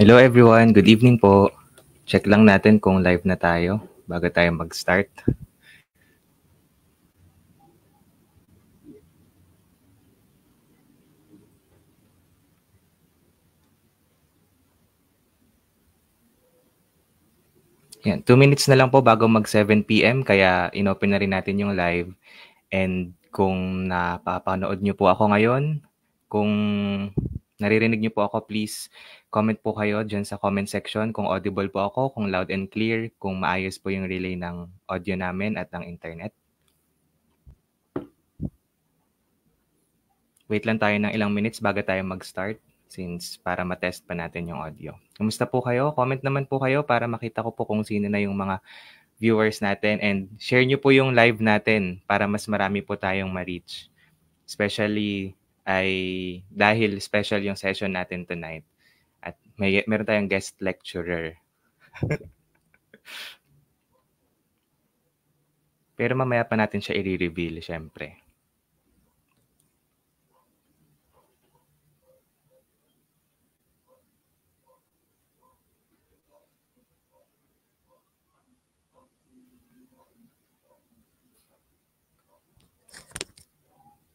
Hello everyone, good evening po. Check lang natin kung live na tayo bago tayo mag-start. Yan, 2 minutes na lang po bago mag 7 PM kaya inopen na rin natin yung live. And kung napapanood niyo po ako ngayon, kung naririnig niyo po ako, please comment po kayo dyan sa comment section kung audible po ako, kung loud and clear, kung maayos po yung relay ng audio namin at ng internet. Wait lang tayo ng ilang minutes bago tayo mag-start since para matest pa natin yung audio. Kumusta po kayo? Comment naman po kayo para makita ko po kung sino na yung mga viewers natin and share nyo po yung live natin para mas marami po tayong ma-reach. Especially ay dahil special yung session natin tonight at meron tayong guest lecturer. Pero mamaya pa natin siya i-reveal syempre.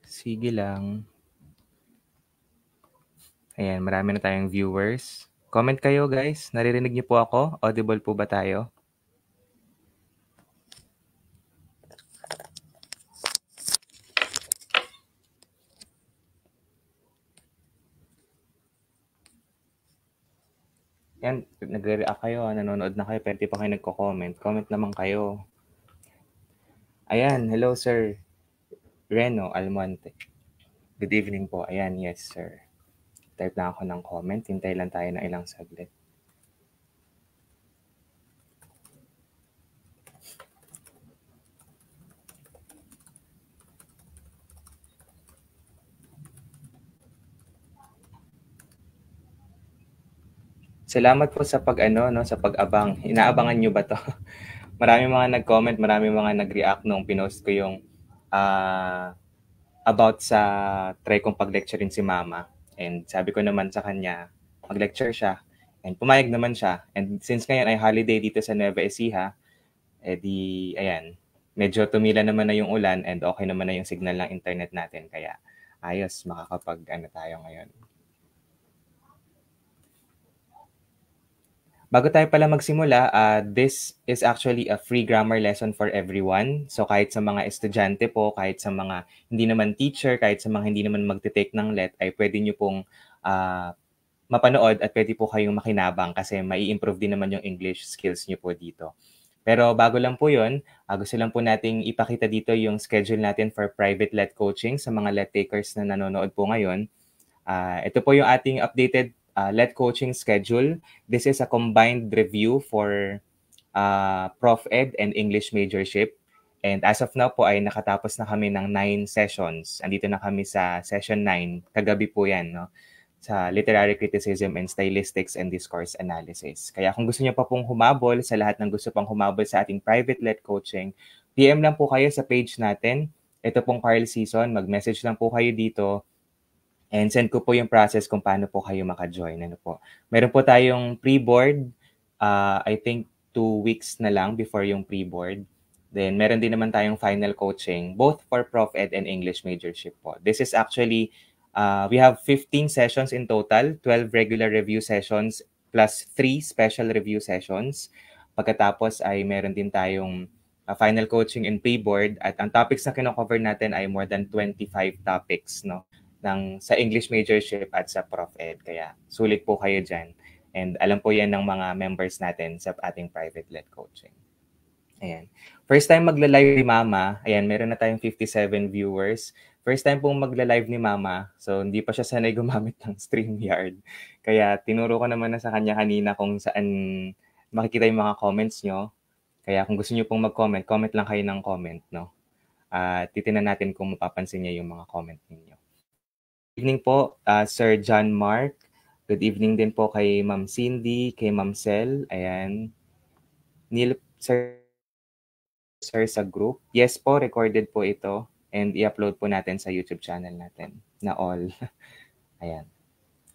Sige lang. Ayan, marami na tayong viewers. Comment kayo guys. Naririnig niyo po ako? Audible po ba tayo? Yan, nagre-react kayo, nanonood na kayo, pero di pa kayo nagko-comment. Comment naman kayo. Ayan, hello sir. Reno Almonte. Good evening po. Ayan, yes sir. Type na ako ng comment. Hintay lang tayo ng ilang saglit. Salamat po sa sa pag-abang. Inaabangan nyo ba to? Marami mga nag-comment, marami mga nag-react nung pinost ko yung about sa try kong pag-lecturein si mama. And sabi ko naman sa kanya, mag-lecture siya. And pumayag naman siya. And since ngayon ay holiday dito sa Nueva Ecija, ayan, medyo tumila naman na yung ulan and okay naman na yung signal ng internet natin. Kaya ayos, tayo ngayon. Bago tayo pala magsimula, this is actually a free grammar lesson for everyone. So kahit sa mga estudyante po, kahit sa mga hindi naman teacher, kahit sa mga hindi naman magte-take ng let, ay pwede nyo pong mapanood at pwede po kayong makinabang kasi mai-improve din naman yung English skills nyo po dito. Pero bago lang po yun, gusto lang po nating ipakita dito yung schedule natin for private let coaching sa mga let takers na nanonood po ngayon. Ito po yung ating updated let coaching schedule. This is a combined review for Prof Ed and English majorship. And as of now po ay nakatapos na kami ng 9 sessions. Andito na kami sa session 9. Kagabi po yan, no? Sa literary criticism and stylistics and discourse analysis. Kaya kung gusto niyo pa pong humabol sa lahat ng gusto pang humabol sa ating private let coaching, PM lang po kayo sa page natin. Ito pong Carl Season. Mag-message lang po kayo dito. And send ko po yung process kung paano po kayo maka-join. Ano po. Meron po tayong pre-board. I think 2 weeks na lang before yung pre-board. Then meron din naman tayong final coaching, both for Prof Ed and English majorship po. This is actually, we have 15 sessions in total, 12 regular review sessions plus 3 special review sessions. Pagkatapos ay meron din tayong final coaching and pre-board at ang topics na kino-cover natin ay more than 25 topics, no? Sa English majorship at sa Prof Ed. Kaya sulit po kayo dyan. And alam po yan ng mga members natin sa ating private let coaching. Ayan. First time magla-live ni Mama. Ayan, meron na tayong 57 viewers. First time pong magla-live ni Mama. So, hindi pa siya sanay gumamit ng StreamYard. Kaya tinuro ko naman na sa kanya kanina kung saan makikita yung mga comments nyo. Kaya kung gusto nyo pong mag-comment, comment lang kayo ng comment, no? Titinan natin kung mapapansin niya yung mga comment ninyo. Good evening po, Sir John Mark. Good evening din po kay Ma'am Cindy, kay Ma'am Sel. Ayan. Neil, Sir sa group. Yes po, recorded po ito. And i-upload po natin sa YouTube channel natin na all. Ayan.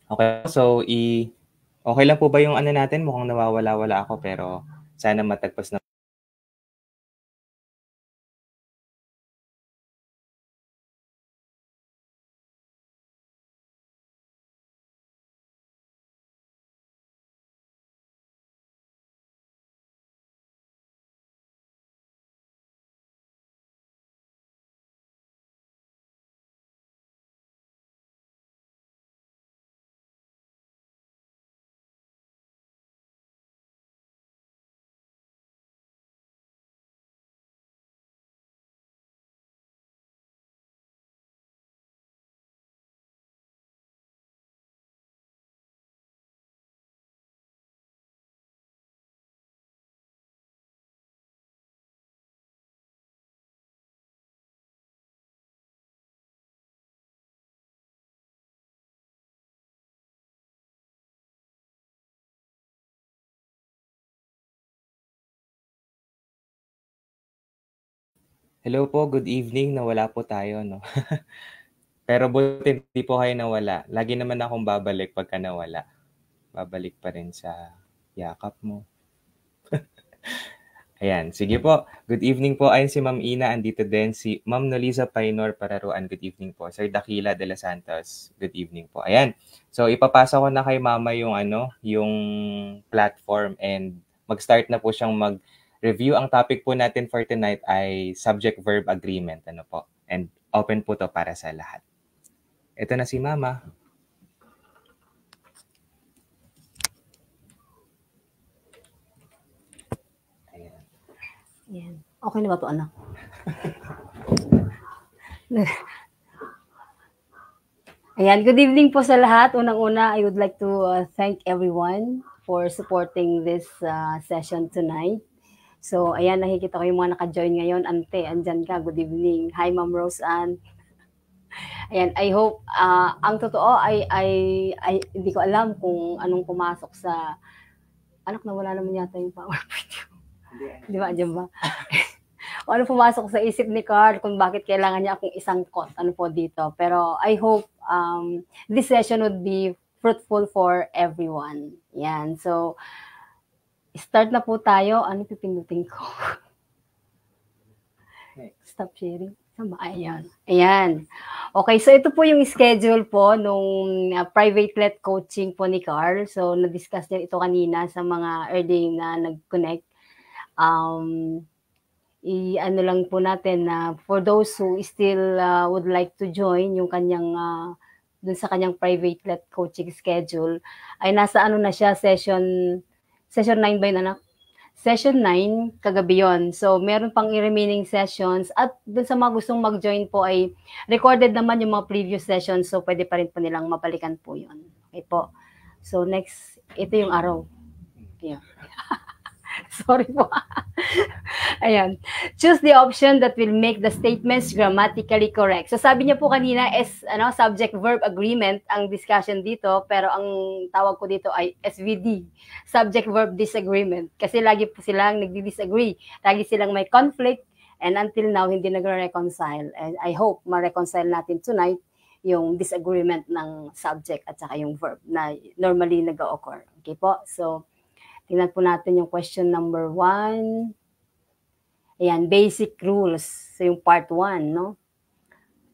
Okay, so Okay lang po ba yung ano natin? Mukhang nawawala-wala ako pero sana matagpas na. Hello po, good evening. Nawala po tayo, no? Pero buti hindi po kayo nawala. Lagi naman akong babalik pagka nawala. Babalik pa rin sa yakap mo. Ayan, sige po. Good evening po. Ayun si Ma'am Ina. Andito din si Ma'am Noliza Painor Pararuan. Good evening po. Sir Dakila de los Santos. Good evening po. Ayan. So, ipapasa ko na kay Mama yung platform and mag-start na po siyang mag-review. Ang topic po natin for tonight ay subject-verb agreement. Ano po? And open po to para sa lahat. Ito na si Mama. Ayan. Okay na ba ito, anak? Ayan, good evening po sa lahat. Unang-una, I would like to thank everyone for supporting this session tonight. So, ayan, nakikita ko yung mga naka-join ngayon. Ante, andyan ka. Good evening. Hi, Ma'am Rose Ann. Ayan, I hope, ang totoo ay hindi ko alam kung anong pumasok sa, anak, nawala naman yata yung PowerPoint. Di ba, andyan ba? O ano pumasok sa isip ni Carl kung bakit kailangan niya akong isang ano po dito. Pero I hope this session would be fruitful for everyone. Yan. So, start na po tayo. Ano pipindutin ko? Stop sharing. Ayan. Ayan. Okay, so ito po yung schedule po nung private let coaching po ni Carl. So, na-discuss niya ito kanina sa mga early na nag-connect. I-ano lang po natin na for those who still would like to join yung kanyang dun sa kanyang private let coaching schedule ay nasa ano na siya session 9 ba yun, anak? Session 9 kagabi yon. So meron pang remaining sessions at dun sa mga gustong mag-join po ay recorded naman yung mga previous sessions, so pwede pa rin po nilang mabalikan po yon. Okay po. So next, ito yung araw. Yeah. Sorry po. Ayan. Choose the option that will make the statements grammatically correct. So sabi niya po kanina is subject-verb agreement ang discussion dito, pero ang tawag ko dito ay SVD, subject-verb disagreement. Kasi lagi po silang nagdi-disagree. Lagi silang may conflict and until now hindi nagre-reconcile. And I hope ma-reconcile natin tonight yung disagreement ng subject at saka yung verb na normally nag-occur. Okay po? So tingnan po natin yung question number 1. Ayan, basic rules. So, yung part 1, no?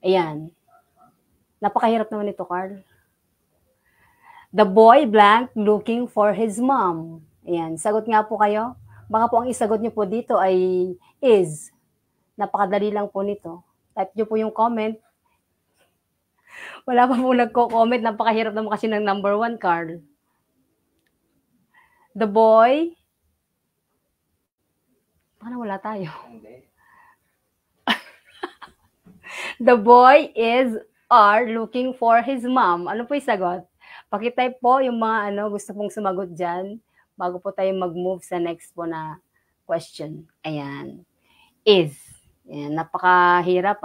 Ayan. Napakahirap naman ito, Carl. The boy blank looking for his mom. Ayan, sagot nga po kayo. Baka po ang isagot niyo po dito ay is. Napakadali lang po nito. Type niyo po yung comment. Wala pa po nagko-comment. Napakahirap naman kasi ng number 1, Carl. The boy. Paano wala tayo? The boy is are looking for his mom. Ano po yung sagot? Pakitype po yung mga gusto pong sumagot dyan bago po tayo mag-move sa next po na question. Ayan. Is. Ayan. Napakahirap,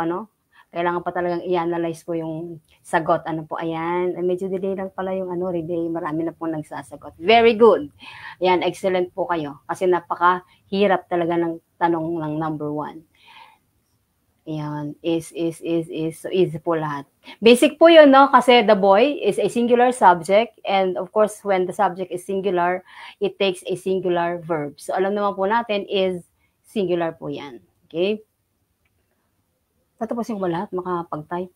Kailangan pa talagang i-analyze po yung sagot. Ano po, ayan. Medyo delay lang pala yung relay. Marami na po nagsasagot. Very good. Ayan, excellent po kayo. Kasi napakahirap talaga ng tanong ng number 1. Ayan, is. So, is po lahat. Basic po yun, no? Kasi the boy is a singular subject and of course, when the subject is singular, it takes a singular verb. So, alam naman po natin is singular po yan. Okay? Tatapusin ko ba lahat? Makapag-type.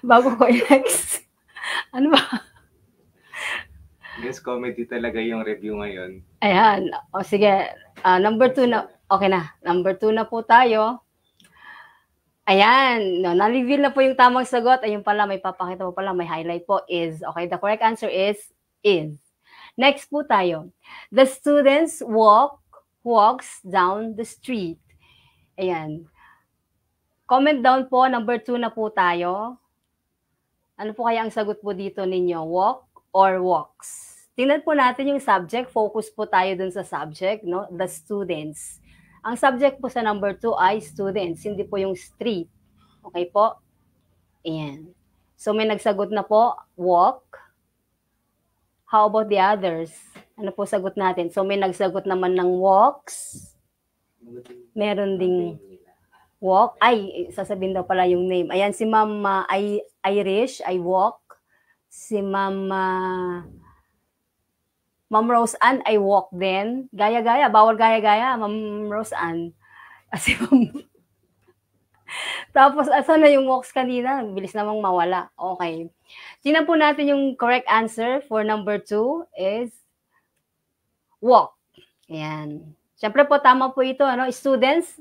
Bago ko i-next. Ano ba? Yes, comedy talaga yung review ngayon. Ayan. O sige. Number 2 na. Okay na. Number 2 na po tayo. Ayan. No, na-reveal na po yung tamang sagot. Ayun pala, may papakita po pala. May highlight po is. Okay, the correct answer is. Next po tayo. The students walks down the street. Ayan. Comment down po. Number 2 na po tayo. Ano po kaya ang sagot po dito ninyo? Walk or walks? Tingnan po natin yung subject. Focus po tayo dun sa subject, no? The students. Ang subject po sa number 2 ay students, hindi po yung street. Okay po? Ayan. So may nagsagot na po, walk. How about the others? Ano po sagot natin? So may nagsagot naman ng walks. Meron ding walk. Ay, sasabihin daw pala yung name. Ayan, si Ma'am Irish, I walk. Si Ma'am Rose Ann, I walk din. Gaya-gaya, bawal gaya-gaya, Ma'am Rose Ann. Kasi tapos, asan na yung walks kanina? Bilis namang mawala. Okay. Tingnan po natin yung correct answer for number 2 is walk. Ayan. Siyempre po, tama po ito. Ano? Students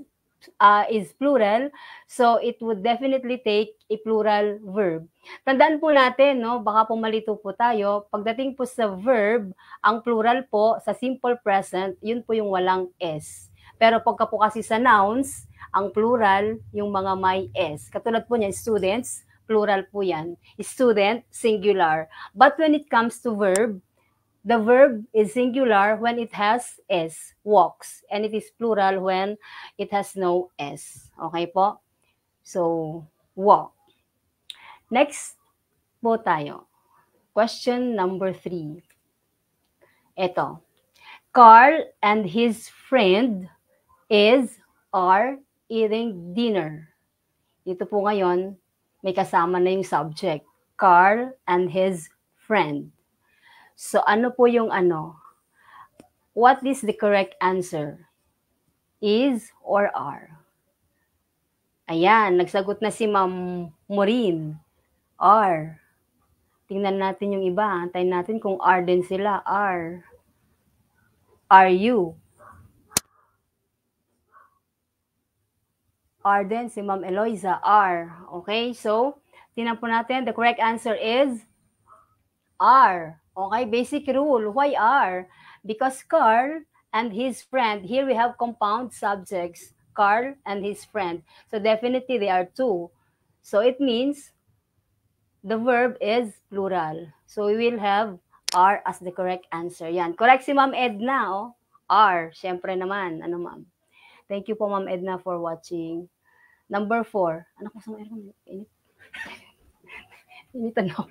is plural, so it would definitely take a plural verb. Tandaan po natin, no? Baka po malito po tayo. Pagdating po sa verb, ang plural po sa simple present, yun po yung walang S. Pero pagka po kasi sa nouns, ang plural, yung mga may S. Katulad po niya, students, plural po yan. Student, singular. But when it comes to verb, the verb is singular when it has S, walks. And it is plural when it has no S. Okay po? So, walk. Next po tayo. Question number 3. Ito. Carl and his friend are eating dinner. Ito po ngayon, may kasama na yung subject. Carl and his friend. So, ano po yung ano? What is the correct answer? Is or are? Ayan, nagsagot na si Ma'am Maureen. Are. Tingnan natin yung iba. Antayin natin kung are din sila. Are. Are you? Are din si Ma'am Eloisa. Are. Okay, so, tingnan po natin. The correct answer is are. Okay, basic rule. Why are? Because Carl and his friend, here we have compound subjects, Carl and his friend. So definitely they are two. So it means the verb is plural. So we will have are as the correct answer. Yan. Correct si Ma'am Edna, oh. Are. Siyempre naman. Ano, Ma'am? Thank you po, Ma'am Edna, for watching. Number 4. Anak ko sa mga init. Initan ako.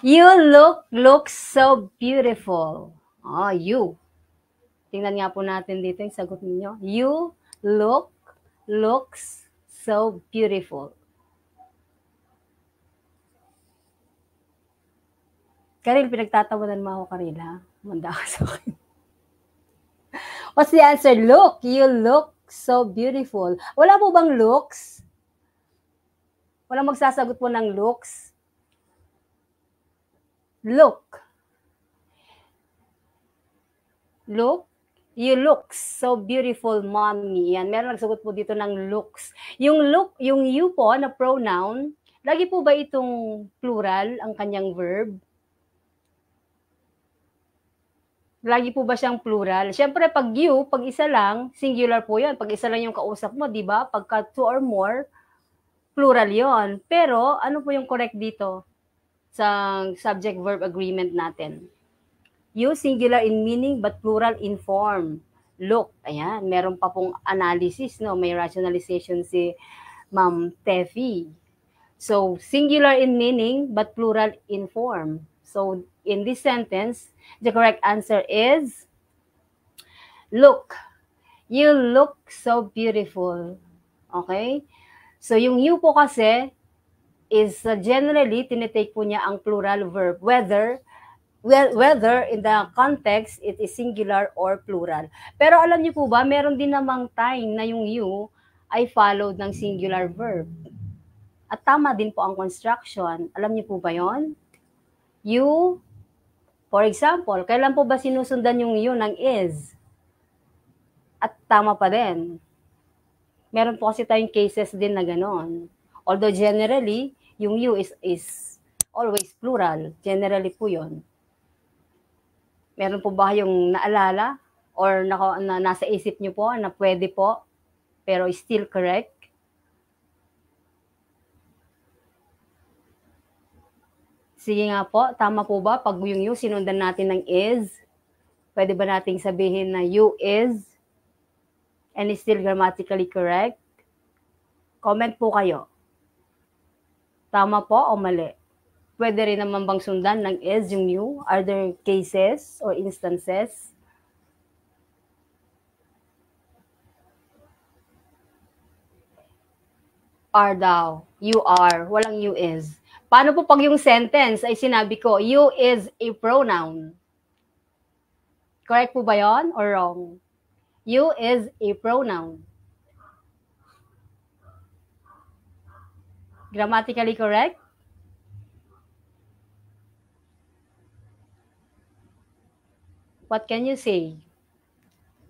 You look so beautiful. You. Tingnan nga po natin dito yung sagot ninyo. You looks so beautiful. Karil, pinagtatawanan mo ako, Karil, ha? Manda ka sa akin. What's the answer? Look. You look so beautiful. Wala po bang looks? Walang magsasagot po ng looks? Look. You look so beautiful, mommy. Yan, meron nagsagot po dito ng looks. Yung look, yung you po na pronoun, lagi po ba itong plural ang kanyang verb? Lagi po ba siyang plural? Siyempre, pag you, pag isa lang, singular po yan. Pag isa lang yung kausap mo, di ba? Pagka two or more, plural yon. Pero, ano po yung correct dito sa subject-verb agreement natin? You, singular in meaning, but plural in form. Look, ayan, meron pa pong analysis, no? May rationalization si Ma'am Tefi. So, singular in meaning, but plural in form. So, in this sentence, the correct answer is Look. You look so beautiful. Okay? So, yung you po kasi is generally, tinitake po niya ang plural verb. Whether in the context, it is singular or plural. Pero alam niyo po ba, meron din namang time na yung you ay followed ng singular verb. At tama din po ang construction. Alam niyo po ba yon? You, for example, kailan po ba sinusundan yung you ng is? At tama pa din. Meron po kasi tayong cases din na gano'n. Although generally, yung you is always plural. Generally po yun. Meron po ba yung naalala or na nasa isip nyo po na pwede po pero still correct? Sige nga po, tama po ba pag yung you sinundan natin ng is? Pwede ba nating sabihin na you is and is still grammatically correct? Comment po kayo. Tama po o mali? Pwede rin naman bang sundan ng is yung you? Are there cases or instances? Are daw. You are. Walang you is. Paano po pag yung sentence ay sinabi ko, you is a pronoun? Correct po ba yon or wrong? You is a pronoun. Grammatically correct? What can you say?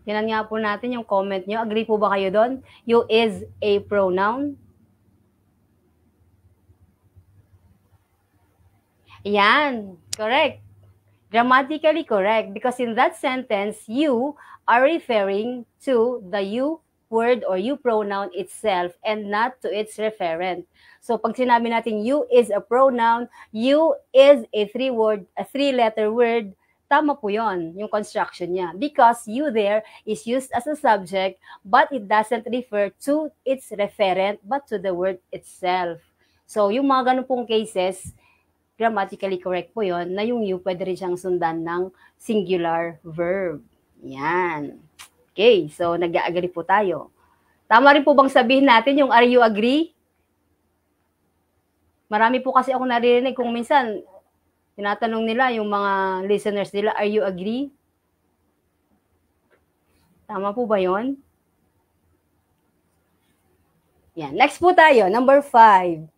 Tinan nga po natin yung comment nyo. Agree po ba kayo doon? You is a pronoun? Yan. Correct. Grammatically correct because in that sentence, you are referring to the you word or you pronoun itself and not to its referent. So pag sinabi natin you is a pronoun, you is a three-letter word, tama po yon yung construction niya. Because you there is used as a subject but it doesn't refer to its referent but to the word itself. So yung mga ganun pong cases, grammatically correct po yon na yung you pwede rin siyang sundan ng singular verb. Yan. Okay, so nag-agree po tayo. Tama rin po bang sabihin natin yung are you agree? Marami po kasi ako naririnig kung minsan tinatanong nila yung mga listeners nila, are you agree? Tama po ba yon? Yan. Next po tayo, number 5.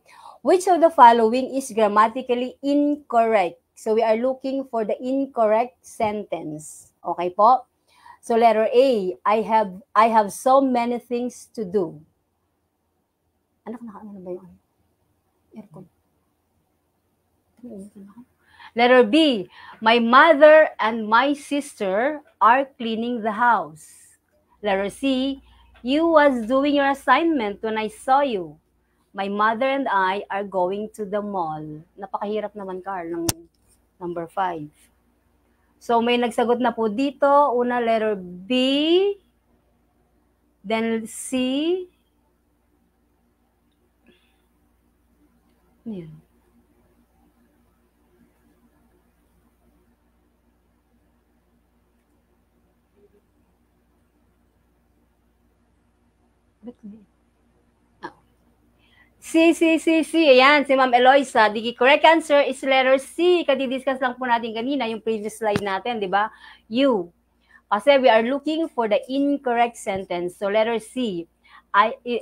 Which of the following is grammatically incorrect? So we are looking for the incorrect sentence. Okay po? So letter A, I have so many things to do. Anak, naka-ano ba yun? Aircon. Letter B, my mother and my sister are cleaning the house. Letter C, you was doing your assignment when I saw you. My mother and I are going to the mall. Napakahirap naman, Carl, ng number 5. So, may nagsagot na po dito. Una, letter B. Then, C. Ano yun? Ba't hindi? C. Ayan, si Ma'am Eloisa. The correct answer is letter C. Kadidiscuss lang po natin kanina yung previous slide natin, di ba? You. Kasi we are looking for the incorrect sentence. So, letter C.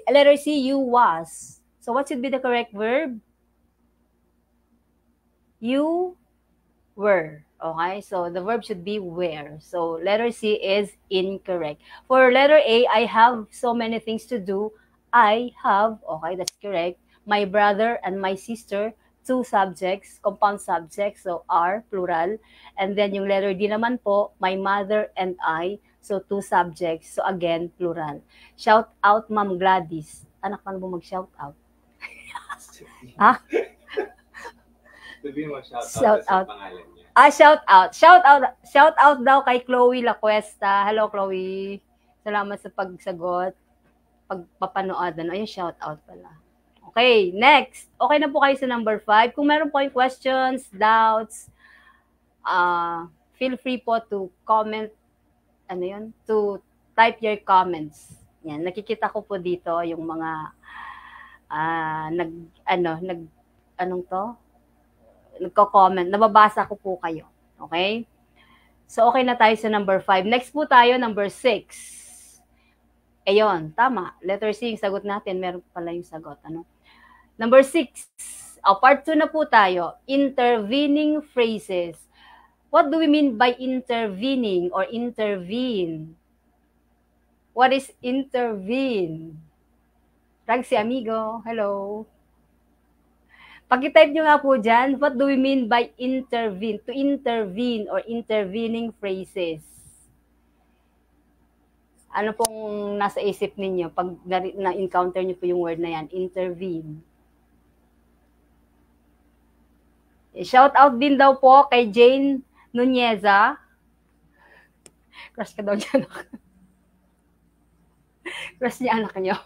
Letter C, you was. So, what should be the correct verb? You were. Okay? So, the verb should be were. So, letter C is incorrect. For letter A, I have so many things to do. I have, okay, that's correct, my brother and my sister, two subjects, compound subjects, so are, plural. And then yung letter D naman po, my mother and I, so two subjects, so again, plural. Shout out, Ma'am Gladys. Anak, paano mo mag-shout out? Ha? Sabihin mo, shout out sa pangalan niya. Shout out daw kay Chloe Lacuesta. Hello, Chloe. Salamat sa pagsagot. Pagpapanood, ayun, shout out pala. Okay, next. Okay na po kayo sa number 5. Kung meron po yung questions, doubts, feel free po to comment to type your comments. Yan, nakikita ko po dito yung mga nagko-comment. Nababasa ko po kayo. Okay? So, okay na tayo sa number 5. Next po tayo, number 6. Ayun, tama. Letter C yung sagot natin. Meron pala yung sagot. Number 6. Part 2 na po tayo. Intervening phrases. What do we mean by intervening or intervene? What is intervene? Ragsi amigo, hello. Pag-type nyo nga po dyan, what do we mean by intervene? To intervene or intervening phrases. Ano pong nasa isip ninyo pag na-encounter nyo po yung word na yan, intervene? Shout out din daw po kay Jane Nuneza. Crush ka daw dyan. Crush niya anak nyo.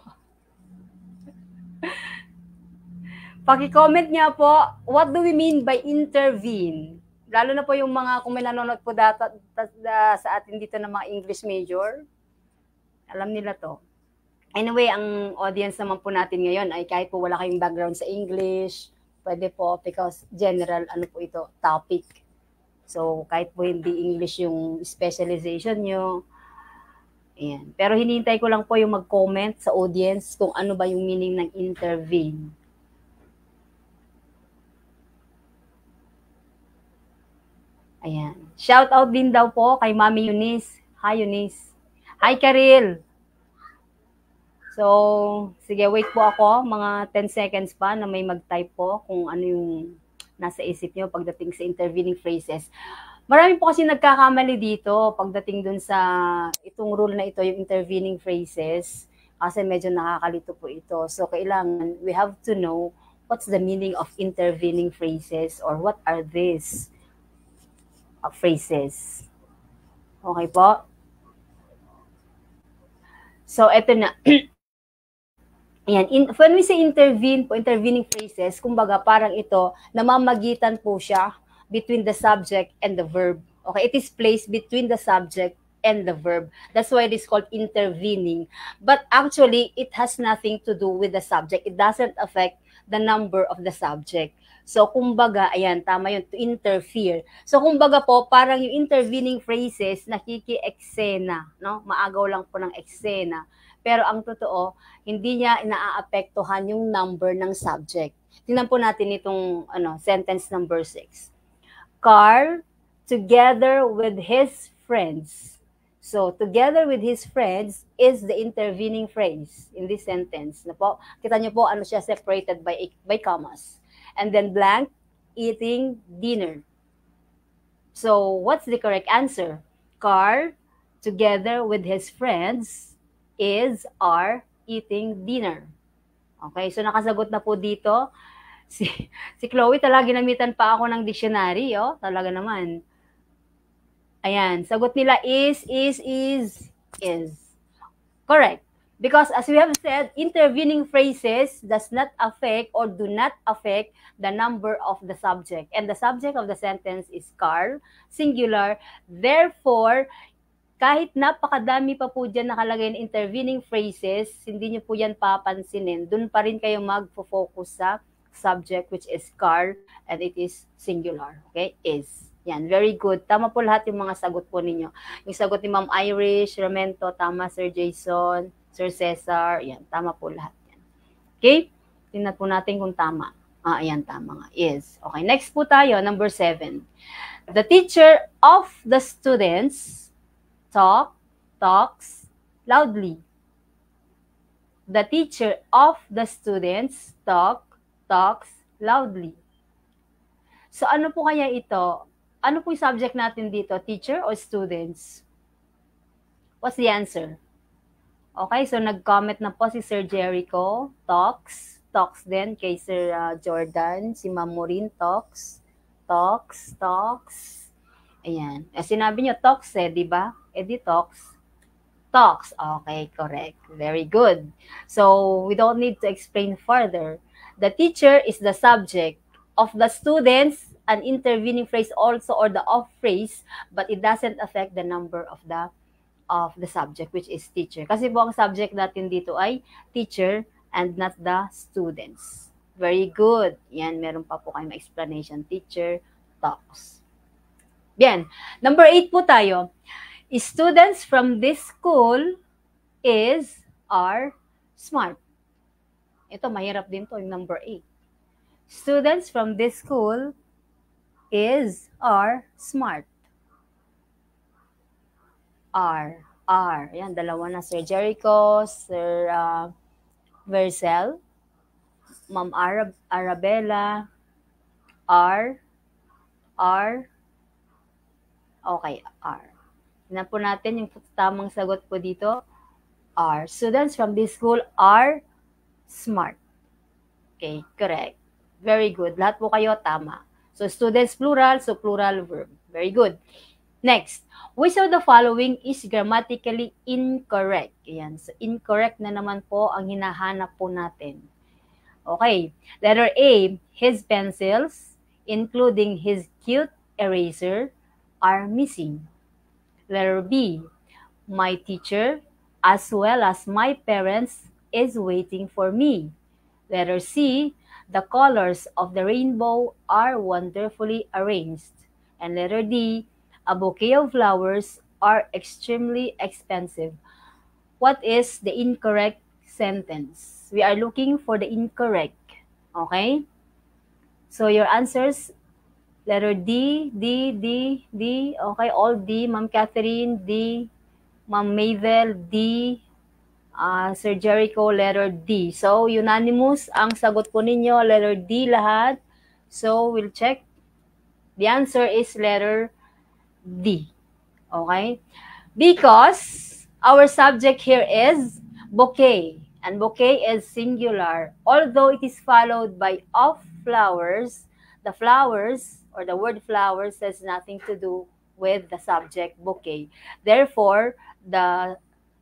Paki-comment niya po, what do we mean by intervene? Lalo na po yung mga, kung may nanonood po sa atin dito ng mga English major, alam nila to. Anyway, ang audience naman po natin ngayon ay kahit po wala kayong background sa English, pwede po because general, po ito, topic. So, kahit po hindi English yung specialization nyo, ayan. Pero hinihintay ko lang po yung mag-comment sa audience kung ano ba yung meaning ng intervene. Ayan. Shout out din daw po kay Mami Eunice. Hi, Eunice. Hi, Karil. So, sige, wait po ako. Mga 10 seconds pa na may mag-type po kung ano yung nasa isip nyo pagdating sa intervening phrases. Marami po kasi nagkakamali dito pagdating dun sa itong rule na ito, yung intervening phrases. Kasi medyo nakakalito po ito. So, kailangan, we have to know what's the meaning of intervening phrases or what are these phrases. Okay po? So, eto na. Ayan. When we say intervene po, intervening phrases, kumbaga parang ito, namamagitan po siya between the subject and the verb. Okay? It is placed between the subject and the verb. That's why it is called intervening. But actually, it has nothing to do with the subject. It doesn't affect the number of the subject. So, kumbaga, ayan, tama yun, to interfere. So, kumbaga po, parang yung intervening phrases, nakiki-eksena, no? Maagaw lang po ng eksena. Pero ang totoo, hindi niya inaapektuhan yung number ng subject. Tingnan po natin itong sentence number 6. Carl, together with his friends. So, together with his friends is the intervening phrase in this sentence. Na po, kita niyo po, ano siya, separated by commas. And then blank, eating dinner. So, what's the correct answer? Carl, together with his friends, are eating dinner. Okay, so nakasagot na po dito. Si Chloe, talaga ginamitan pa ako ng dictionary, oh. Talaga naman. Ayan, sagot nila is. Correct. Because as we have said, intervening phrases does not affect or do not affect the number of the subject. And the subject of the sentence is Carl, singular. Therefore, kahit napakadami pa po dyan nakalagay na intervening phrases, hindi nyo po yan papansinin. Doon pa rin kayo mag-focus sa subject which is Carl and it is singular. Okay? Is. Yan, very good. Tama po lahat yung mga sagot po ninyo. Yung sagot ni Ma'am Irish, Ramento, tama, Sir Jason, Sir Cesar, yan, tama po lahat yan. Okay? Tingnan po natin kung tama. Ayan, tama nga, is. Okay, next po tayo, number 7. The teacher of the students talks loudly. The teacher of the students talks loudly. So, ano po kaya ito? Ano po yung subject natin dito? Teacher or students? What's the answer? Okay, so nag-comment na po si Sir Jericho, talks din kay Sir Jordan, si Ma'am Maureen, talks. Ayan. Sinabi niyo talks di ba? Di talks. Okay, correct. Very good. So, we don't need to explain further. The teacher is the subject of the students, an intervening phrase also or the off phrase, but it doesn't affect the number of the of the subject, which is teacher. Kasi po ang subject natin dito ay teacher and not the students. Very good. Yan, meron pa po kayong explanation. Teacher talks. Bien. Number 8 po tayo. Students from this school are smart. Ito, mahirap din to, yung number 8. Students from this school are smart. Are. Yan, dalawa na. Sir Jericho, Sir Vercel, Ma'am Arabella, are. Okay, are. Tignan po natin yung tamang sagot po dito. Are. Students from this school are smart. Okay, correct. Very good. Lahat po kayo tama. So, students plural, so plural verb. Very good. Next, which of the following is grammatically incorrect? Ayan. So, incorrect na naman po ang hinahanap po natin. Okay. Letter A, his pencils, including his cute eraser, are missing. Letter B, my teacher, as well as my parents, is waiting for me. Letter C, the colors of the rainbow are wonderfully arranged. And letter D, a bouquet of flowers are extremely expensive. What is the incorrect sentence? We are looking for the incorrect. Okay? So your answers, letter D. Okay, all D. Ma'am Catherine, D. Ma'am Mavel, D. Sir Jericho, letter D. So, unanimous ang sagot po ninyo, letter D lahat. So, we'll check. The answer is letter D. Okay? Because our subject here is bouquet. And bouquet is singular. Although it is followed by of flowers, the flowers or the word flowers has nothing to do with the subject bouquet. Therefore, the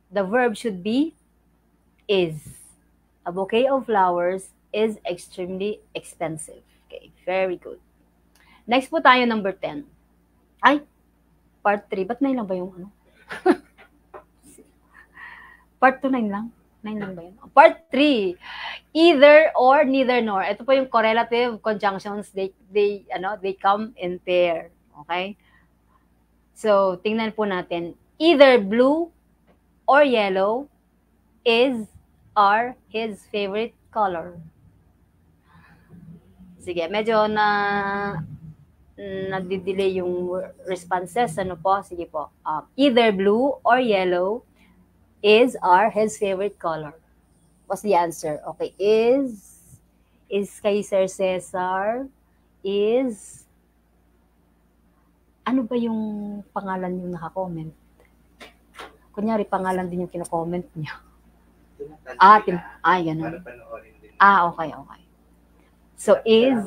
verb should be is. A bouquet of flowers is extremely expensive. Okay, very good. Next po tayo, number 10. Ay, part 3. Ba't 9 lang ba yung ano? Part 2, 9 lang? 9 lang ba yun? Part 3. Either or, neither nor. Ito po yung correlative conjunctions. They come in pair. Okay? So, tingnan po natin. Either blue or yellow are his favorite color. Sige, medyo nagdi-delay yung responses. Ano po? Sige po. Either blue or yellow are his favorite color. What's the answer? Okay, is kay Sir Cesar, is, ano ba yung pangalan yung naka-comment? Kunyari, pangalan din yung kina-comment niya. Ganun. Okay. So, is,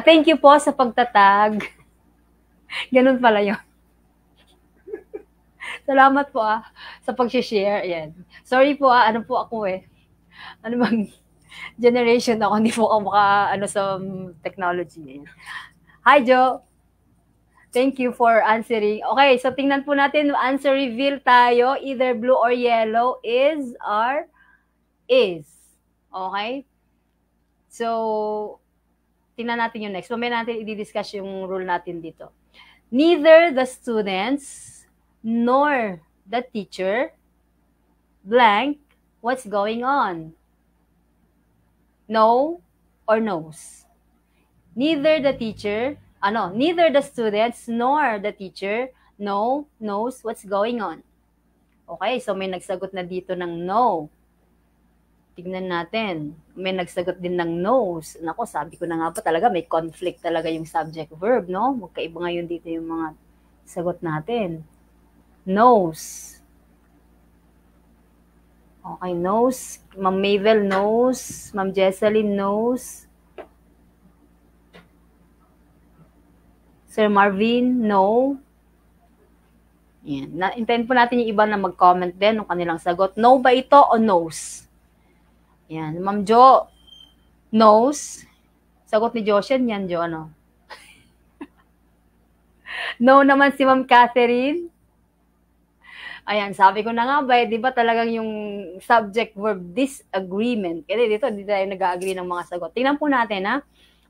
thank you po sa pagtatag. Ganun pala yun. Salamat po sa pag-share. Yan. Sorry po ano po ako ano bang generation ako, hindi po ako sa technology. Yan. Hi, Joe. Thank you for answering. Okay, so tingnan po natin, answer reveal tayo. Either blue or yellow is. Okay? So, tingnan natin yung next. Mamaya natin i-discuss yung rule natin dito. Neither the students nor the teacher blank what's going on. Know or knows. Neither the students nor the teacher knows what's going on. Okay, so may nagsagot na dito ng no. Tignan natin. May nagsagot din ng knows. Nako, sabi ko na nga ba talaga, may conflict talaga yung subject-verb, no? Magkaiba ngayon dito yung mga sagot natin. Knows. Okay, knows. Ma'am Mavel knows. Ma'am Jesseline knows. Sir Marvin, no. Yan. Intayin po natin yung iba na mag-comment din ng kanilang sagot. No ba ito o knows? Yan. Ma'am Jo, knows. Sagot ni Joshen, yan Jo, ano? No naman si Ma'am Catherine. Ayan, sabi ko na nga ba, di ba talagang yung subject-verb disagreement. Kasi dito, hindi tayo nag-agree ng mga sagot. Tingnan po natin, ha?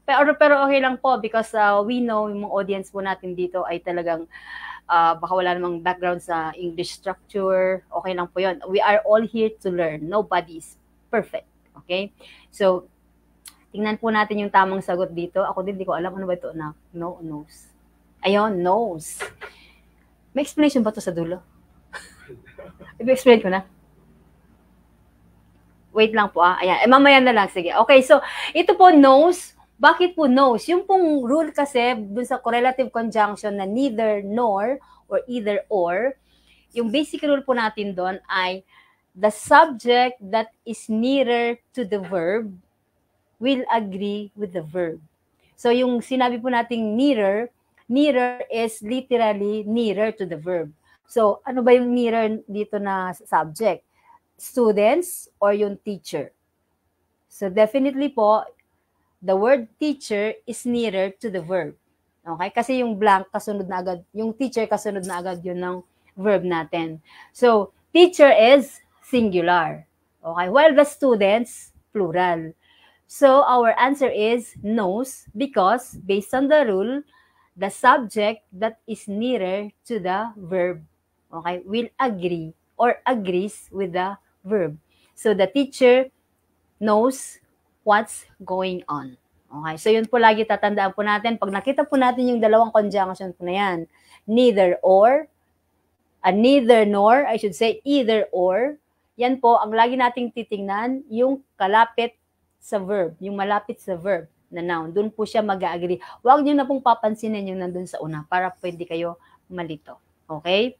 Pero okay lang po because we know yung mga audience po natin dito ay talagang baka wala namang background sa English structure. Okay lang po yun. We are all here to learn. Nobody's perfect. Okay? So, tingnan po natin yung tamang sagot dito. Ako din, di ko alam ano ba ito na nose. Ayun, nose. May explanation ba ito sa dulo? I-explain ko na. Wait lang po Ayan. Mamaya na lang. Sige. Okay, so ito po nose. Bakit po nose? Yung pong rule kasi dun sa correlative conjunction na neither nor or either or, yung basic rule po natin doon ay the subject that is nearer to the verb will agree with the verb. So yung sinabi po nating nearer is literally nearer to the verb. So ano ba yung nearer dito na subject? Students or yung teacher? So definitely po, the word teacher is nearer to the verb. Okay? Kasi yung blank kasunod na agad, yung teacher kasunod na agad yun ng verb natin. So teacher is singular. Okay? While the students, plural. So our answer is knows because based on the rule, the subject that is nearer to the verb, okay, will agree or agrees with the verb. So the teacher knows what's going on. Okay, so yun po lagi tatandaan po natin. Pag nakita po natin yung dalawang conjunction po na yan, neither or, neither nor, I should say either or, yan po, ang lagi nating titingnan, yung kalapit sa verb, yung malapit sa verb na noun. Doon po siya mag-agree. Huwag nyo na pong papansinin yung nandun sa una para pwede kayo malito. Okay?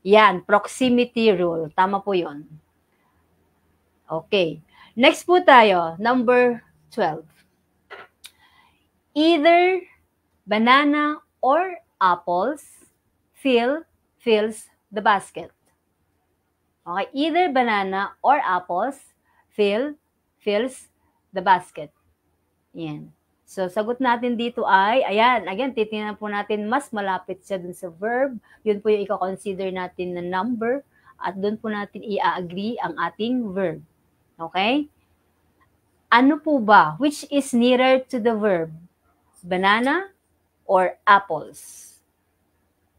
Yan, proximity rule. Tama po yun. Okay. Next po tayo, number 12. Either banana or apples fills the basket. Okay, either banana or apples fills the basket. Yan. So, sagot natin dito ay, ayan, again, titingnan po natin, mas malapit siya dun sa verb. Yun po yung i-consider natin na number at dun po natin i-agree ang ating verb. Okay? Ano po ba? Which is nearer to the verb? Banana or apples?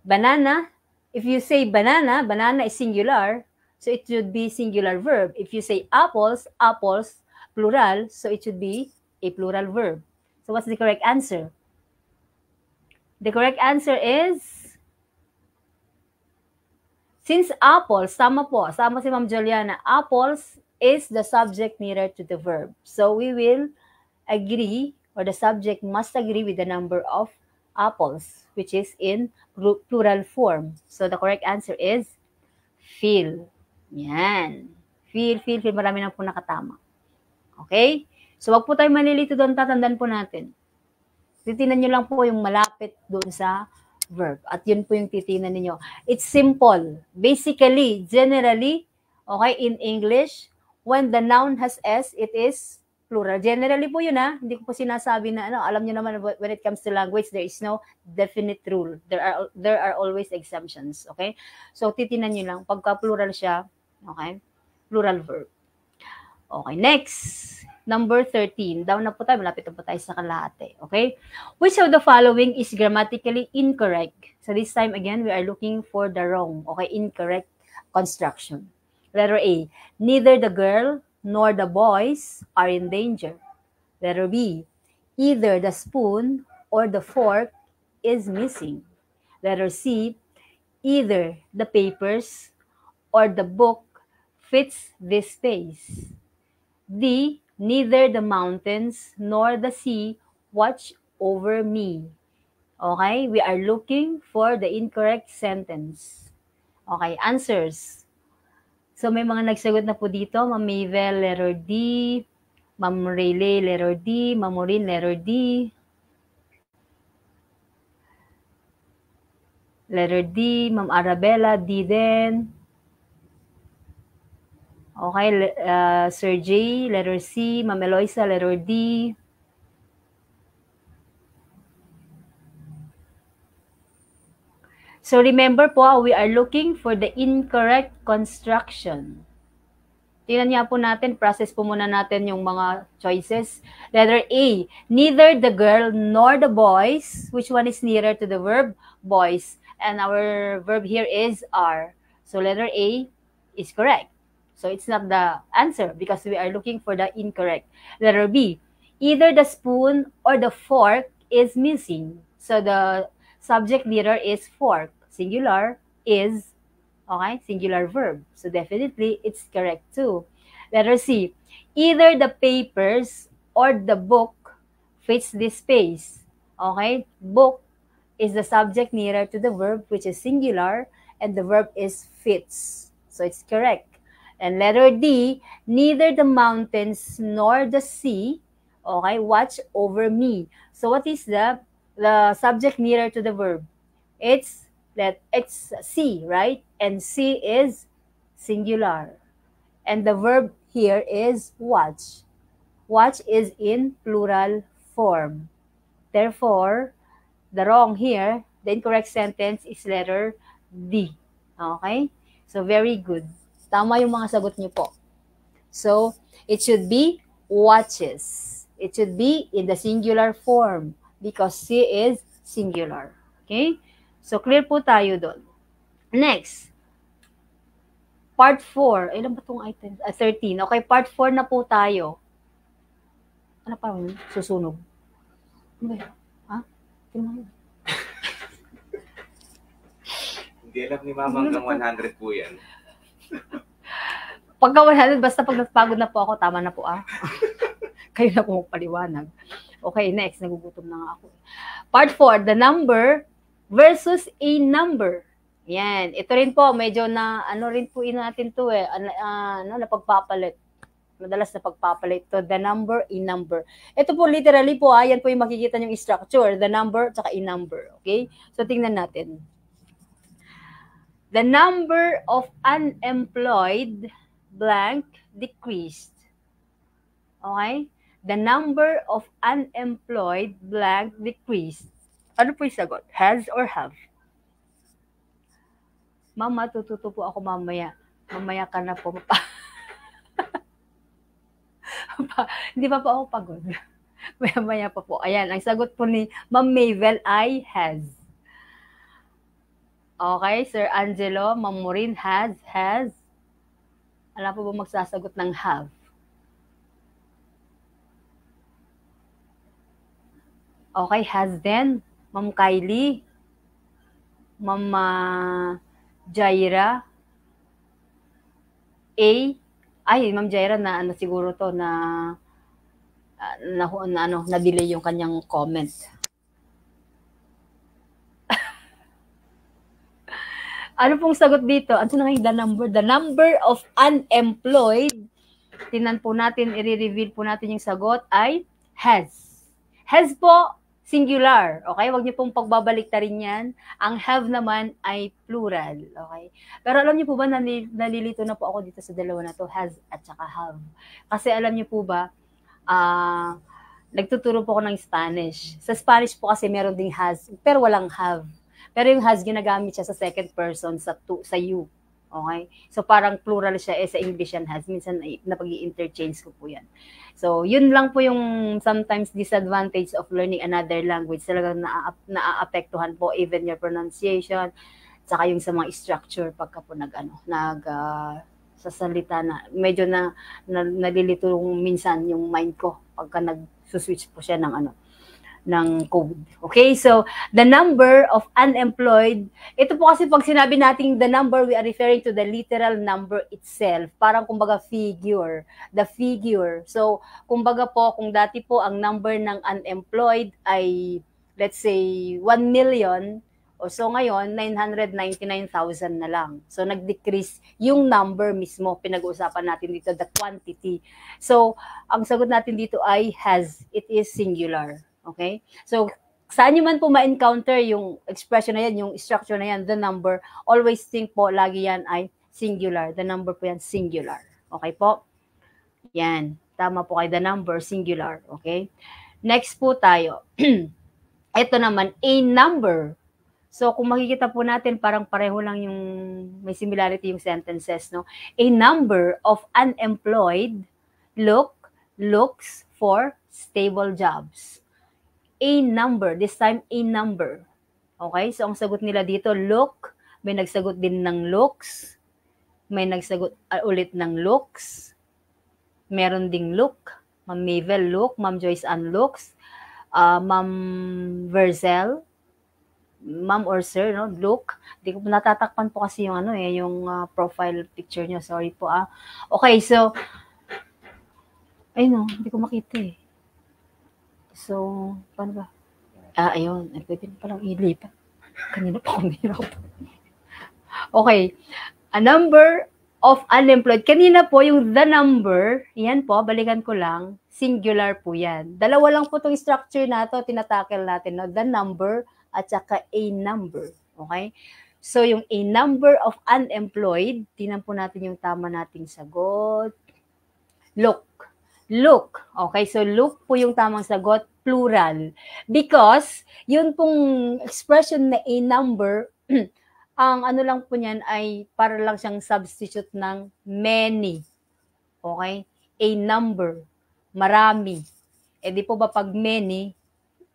Banana, if you say banana, banana is singular, so it should be singular verb. If you say apples, apples, plural, so it should be a plural verb. So what's the correct answer? The correct answer is, since apples, tama po, sama si Ma'am Juliana, apples is the subject nearer to the verb. So we will agree, or the subject must agree with the number of apples, which is in plural form. So the correct answer is fill. Yan. Fill. Marami na po nakatama. Okay? So wag po tayo malilito doon, tatandaan po natin. Titinan nyo lang po yung malapit doon sa verb. At yun po yung titinan ninyo. It's simple. Basically, generally, okay, in English, when the noun has S, it is plural. Generally po yun Hindi ko po sinasabi na alam nyo naman when it comes to language, there is no definite rule. There are always exemptions. Okay? So titinan nyo lang. Pagka plural siya, okay, plural verb. Okay, next. Number 13. Down na po tayo. Malapit na po tayo sa kalahati. Okay? Which of the following is grammatically incorrect? So this time again, we are looking for the wrong, okay, incorrect construction. Letter A. Neither the girl nor the boys are in danger. Letter B. Either the spoon or the fork is missing. Letter C. Either the papers or the book fits this space. D. Neither the mountains nor the sea watch over me. Okay? We are looking for the incorrect sentence. Okay, answers. So, may mga nagsagot na po dito. Ma'am Mavel, letter D. Ma'am Rayleigh, letter D. Ma'am Maureen, letter D. Letter D. Ma'am Arabella, D din. Okay, Sir J, letter C. Ma'am Eloisa, letter D. So remember po, we are looking for the incorrect construction. Tingnan nga po natin, process po muna natin yung mga choices. Letter A, neither the girl nor the boys. Which one is nearer to the verb? Boys. And our verb here is are. So letter A is correct. So it's not the answer because we are looking for the incorrect. Letter B, either the spoon or the fork is missing. So the subject nearer is fork. Singular is, okay, singular verb. So definitely it's correct too. Letter C, either the papers or the book fits this space. Okay, book is the subject nearer to the verb, which is singular, and the verb is fits. So it's correct. And letter D, neither the mountains nor the sea, okay, watch over me. So what is the subject nearer to the verb? It's C, right? And C is singular. And the verb here is watch. Watch is in plural form. Therefore, the wrong here, the incorrect sentence is letter D. Okay? So, very good. Tama yung mga sagot niyo po. So, it should be watches. It should be in the singular form because C is singular. Okay? So, clear po tayo doon. Next. Part 4. Ilan ba itong item? 13. Okay, part 4 na po tayo. Ano pa yun? Susunog. Ano ba yun? Ha? Hindi alam ni Mama hanggang 100 po yan. Pagka 100, basta pag napagod na po ako, tama na po Kayo na po magpaliwanag. Okay, next. Nagugutom na nga ako. Part 4, the number versus a number. Yan. Ito rin po, medyo na, rin po natin to napagpapalit. Madalas na pagpapalit to, the number, a number. Ito po, literally po, yan po yung makikita yung structure, the number, tsaka a number. Okay? So, tingnan natin. The number of unemployed blank decreased. Okay? The number of unemployed blank decreased. Ano po yung sagot? Has or have? Mama, tututo po ako mamaya. Mamaya ka na po. Hindi pa po ako pagod. Mamaya pa po. Ayan, ang sagot po ni Ma'am Mavel ay has. Okay, Sir Angelo, Ma'am Maureen, has. Alam po ba magsasagot ng have? Okay, has then. Ma'am Kylie, Ma'am Jaira, Ma'am Jaira na siguro to na delay yung kanyang comment. Ano pong sagot dito? Ano na yung the number? The number of unemployed. Tingnan po natin, i-reveal po natin yung sagot ay has. Has po, singular. Okay? Huwag niyo pong pagbabalik rin yan. Ang have naman ay plural. Okay? Pero alam niyo po ba, nalilito na po ako dito sa dalawa na to, has at saka have. Kasi alam niyo po ba, nagtuturo po ako ng Spanish. Sa Spanish po kasi meron ding has, pero walang have. Pero yung has, ginagamit siya sa second person, sa you. Okay? So, parang plural siya, sa English yan has. Minsan, napag-i-interchange ko po yan. So, yun lang po yung sometimes disadvantage of learning another language. Talagang naaapektuhan po even your pronunciation, saka yung sa mga structure pagka po sa salita na medyo nalilito minsan yung mind ko pagka nag-switch po siya ng code. Okay, so the number of unemployed, ito po kasi pag sinabi natin the number, we are referring to the literal number itself. Parang kumbaga figure, the figure. So, kumbaga po, kung dati po ang number ng unemployed ay, let's say, 1 million, so ngayon, 999,000 na lang. So, nag-decrease yung number mismo. Pinag-uusapan natin dito, the quantity. So, ang sagot natin dito ay has. It is singular. Okay? So, saan nyo man po ma-encounter yung expression na yan, yung structure na yan, the number, always think po, lagi yan ay singular. The number po yan, singular. Okay po? Yan. Tama po kayo, the number, singular. Okay? Next po tayo. Ito naman, a number. So, kung makikita po natin, parang pareho lang yung, may similarity yung sentences, no? A number of unemployed looks for stable jobs. A number, this time a number. Okay, so ang sagot nila dito, look, may nagsagot din ng looks, may nagsagot ulit ng looks, meron ding look, Ma'am Mavel look, Ma'am Joyce Ann looks, Ma'am Verzel, Ma'am or sir, no, look. Hindi ko natatakpan po kasi yung yung profile picture niyo. Sorry po Okay, so ay no, hindi ko makita eh. So, paano ba? Ayun. Ay, pwede na palang ilipat. Kanina pa akong hirap. Okay. A number of unemployed. Kanina po, yung the number, yan po, balikan ko lang, singular po yan. Dalawa lang po itong structure na ito, tinatackle natin, no? The number at saka a number. Okay? So, yung a number of unemployed, tingnan po natin yung tama nating sagot. Look. Look. Okay, so look po yung tamang sagot, plural. Because, yun pong expression na a number, ang ano lang po niyan ay para lang siyang substitute ng many. Okay? A number. Marami. Di po ba pag many,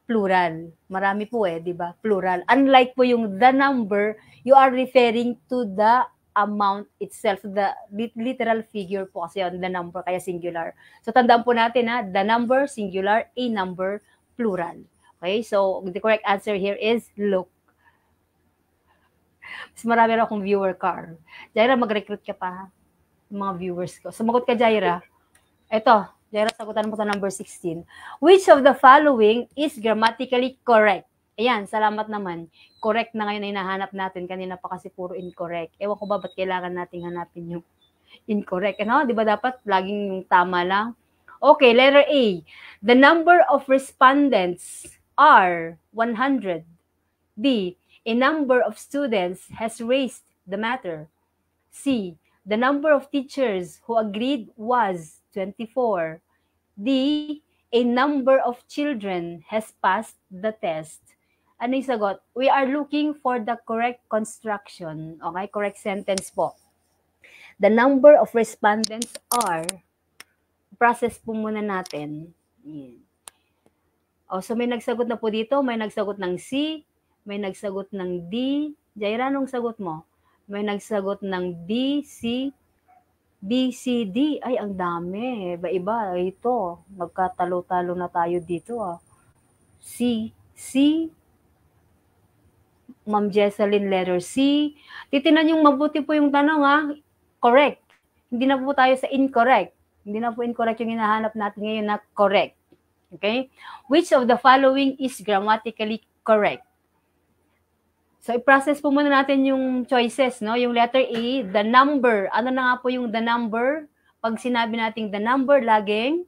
plural. Marami po di ba? Plural. Unlike po yung the number, you are referring to the amount itself, the literal figure po kasi on the number, kaya singular. So, tandaan po natin the number, singular, a number, plural. Okay? So, the correct answer here is look. Mas marami rin akong viewer car. Jaira, mag-recruit ka pa yung mga viewers ko. Sumagot ka, Jaira. Ito, Jaira, sagutan mo to number 16. Which of the following is grammatically correct? Ayan, salamat naman. Correct na ngayon na hinahanap natin. Kanina pa kasi puro incorrect. Ewan ko ba ba't kailangan nating hanapin yung incorrect? Di ba dapat laging yung tama lang? Okay, letter A. The number of respondents are 100. B. A number of students has raised the matter. C. The number of teachers who agreed was 24. D. A number of children has passed the test. Ano yung sagot? We are looking for the correct construction. Okay? Correct sentence po. The number of respondents are, process po muna natin. So may nagsagot na po dito. May nagsagot ng C. May nagsagot ng D. Jaira, anong sagot mo? May nagsagot ng B, C, B, C, D. Ay, ang dami. Iba-iba. Ito. Magkatalo-talo na tayo dito. C, C, Ma'am Jesseline, letter C. Titinan yung mabuti po yung tanong Correct. Hindi na po tayo sa incorrect. Hindi na po incorrect yung hinahanap natin ngayon na correct. Okay? Which of the following is grammatically correct? So, i-process po muna natin yung choices, no? Yung letter A, the number. Ano na nga po yung the number? Pag sinabi natin the number, laging,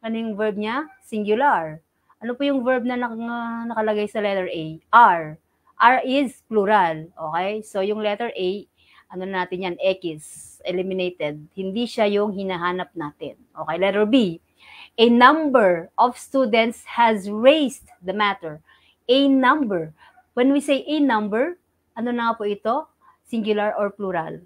ano yung verb niya? Singular. Ano po yung verb na nakalagay sa letter A? R. R is plural. Okay? So, yung letter A, ano natin yan? X. Eliminated. Hindi siya yung hinahanap natin. Okay? Letter B. A number of students has raised the matter. A number. When we say a number, ano na po ito? Singular or plural?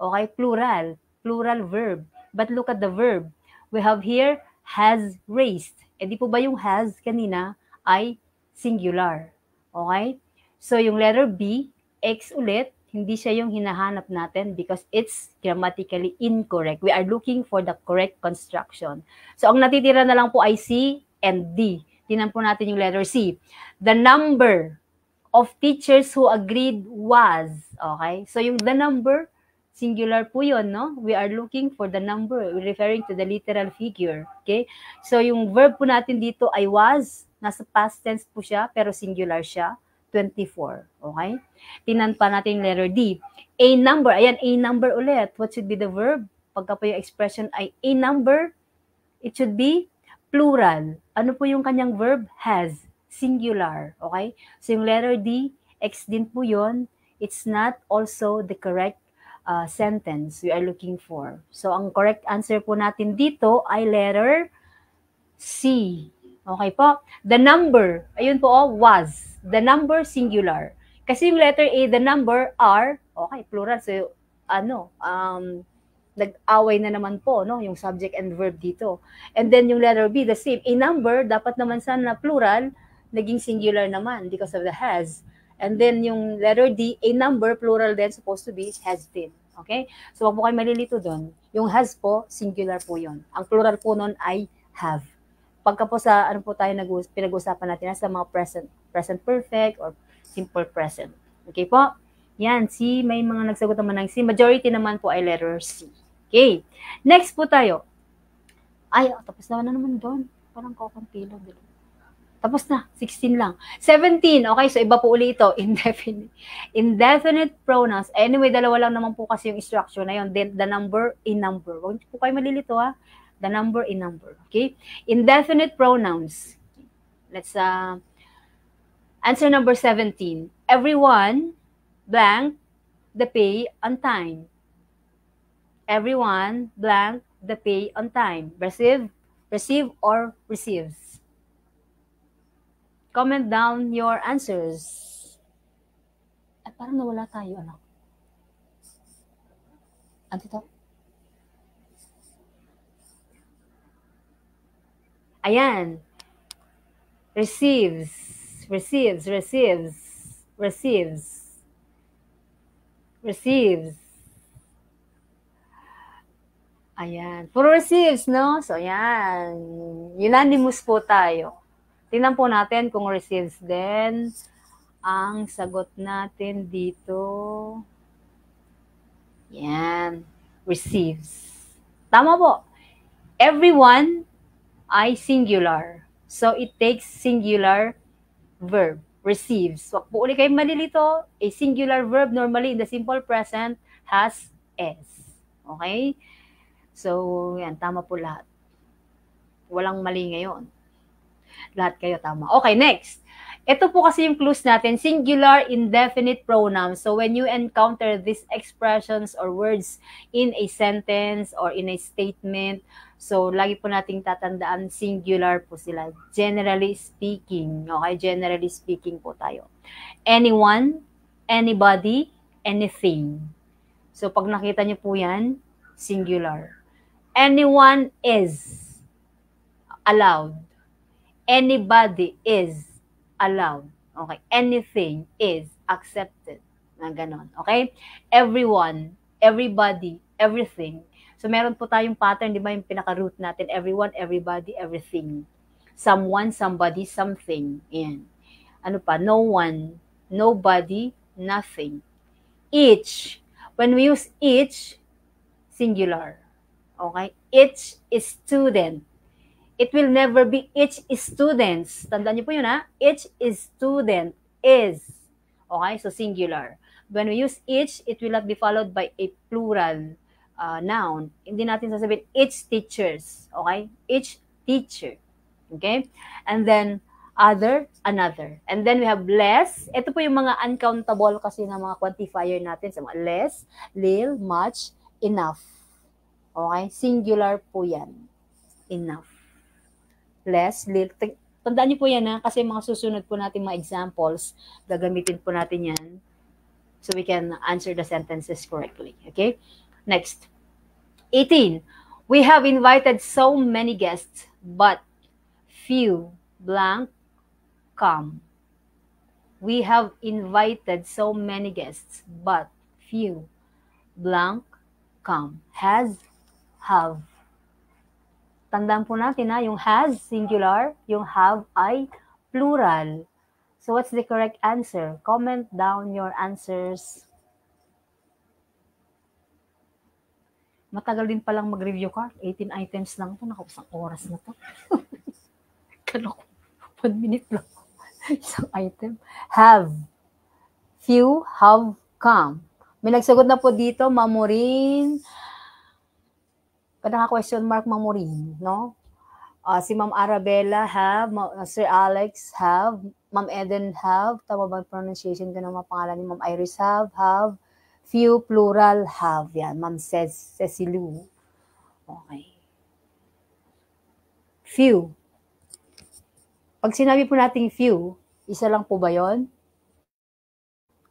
Okay? Plural. Plural verb. But look at the verb. We have here, has raised. Di po ba yung has kanina ay singular? Okay? So, yung letter B, X ulit, hindi siya yung hinahanap natin because it's grammatically incorrect. We are looking for the correct construction. So, ang natitira na lang po ay C and D. Tingnan po natin yung letter C. The number of teachers who agreed was. Okay? So, yung the number, singular po yun, no? We are looking for the number. We're referring to the literal figure. Okay? So, yung verb po natin dito ay was. Nasa past tense po siya, pero singular siya. 24. Okay? Tingnan pa natin yung letter D. A number. Ayan, a number ulit. What should be the verb? Pagka po yung expression ay a number, it should be plural. Ano po yung kanyang verb? Has. Singular. Okay? So yung letter D, X din po yun. It's not also the correct sentence we are looking for. So ang correct answer po natin dito ay letter C. Okay po? The number, ayun po was. The number singular. Kasi yung letter A, the number R, okay, plural. So, nag-away na naman po, no? Yung subject and verb dito. And then yung letter B, the same. A number, dapat naman sana plural, naging singular naman because of the has. And then yung letter D, a number, plural then supposed to be has been. Okay? So, wag po kayo malilito doon. Yung has po, singular po yun. Ang plural po nun ay have. Pagka po sa, ano po tayo pinag-usapan natin, sa mga present perfect or simple present. Okay po? Yan, C, may mga nagsagot naman ng C. Majority naman po ay letter C. Okay. Next po tayo. Ay, tapos na naman doon. Parang kakampi lang. Tapos na, 16 lang. 17, okay, so iba po ulit ito, indefinite. Indefinite pronouns. Anyway, dalawa lang naman po kasi yung structure na yun. Then, the number, in number. Huwag po kayo malilito ha. The number, in number. Okay? Indefinite pronouns. Let's answer number 17. Everyone, blank, the pay on time. Everyone, blank, the pay on time. Receive or receives. Comment down your answers. At parang nawala tayo, ano? Ano ito? Ayan. Receives. Ayan. Puro receives, no? So, ayan. Unanimous po tayo. Tingnan po natin kung receives din. Ang sagot natin dito. Yan. Receives. Tama po. Everyone ay singular. So, it takes singular verb. Receives. Wag po ulit kayo malilito. A singular verb normally in the simple present has S. Okay? So, yan. Tama po lahat. Walang mali ngayon. Lahat kayo tama. Okay, next. Ito po kasi yung clues natin, singular indefinite pronouns. So when you encounter these expressions or words in a sentence or in a statement, so lagi po nating tatandaan, singular po sila. Generally speaking. Okay, generally speaking po tayo. Anyone, anybody, anything. So pag nakita niyo po yan, singular. Anyone is allowed. Anybody is allowed. Okay? Anything is accepted. Na ganon. Okay? Everyone, everybody, everything. So, meron po tayong pattern, di ba, yung pinaka-root natin. Everyone, everybody, everything. Someone, somebody, something. Ayan. Ano pa? No one, nobody, nothing. Each. When we use each, singular. Okay? Each is student. It will never be each students. Tandaan niyo po yun, ha? Each student is. Okay? So, singular. When we use each, it will not be followed by a plural noun. Hindi natin sasabihin each teachers. Okay? Each teacher. Okay? And then, other, another. And then we have less. Ito po yung mga uncountable kasi na mga quantifier natin. So, less, little, much, enough. Okay? Singular po yan. Enough. Less, little. Tandaan niyo po yan, ha? Kasi mga susunod po natin mga examples, gagamitin po natin yan so we can answer the sentences correctly. Okay? Next. 18. We have invited so many guests, but few blank come. We have invited so many guests, but few blank come. Has, have. Tandaan po natin, ha, yung has, singular, yung have ay plural. So, what's the correct answer? Comment down your answers. Matagal din palang mag-review card. 18 items lang ito. Nakausang oras na to. Kaloko. 1 minute lang. Isang item. Have. Few have come. May nagsagot na po dito, Mamorin. Naka-question mark Mamorin, no? Si Ma'am Arabella have, Sir Alex have, Ma'am Eden have, tama ba pronunciation ko ng mga pangalan ni Ma'am Iris have, few plural have, yan, Ma'am Cecilu. Okay. Few. Pag sinabi po nating few, isa lang po ba yon?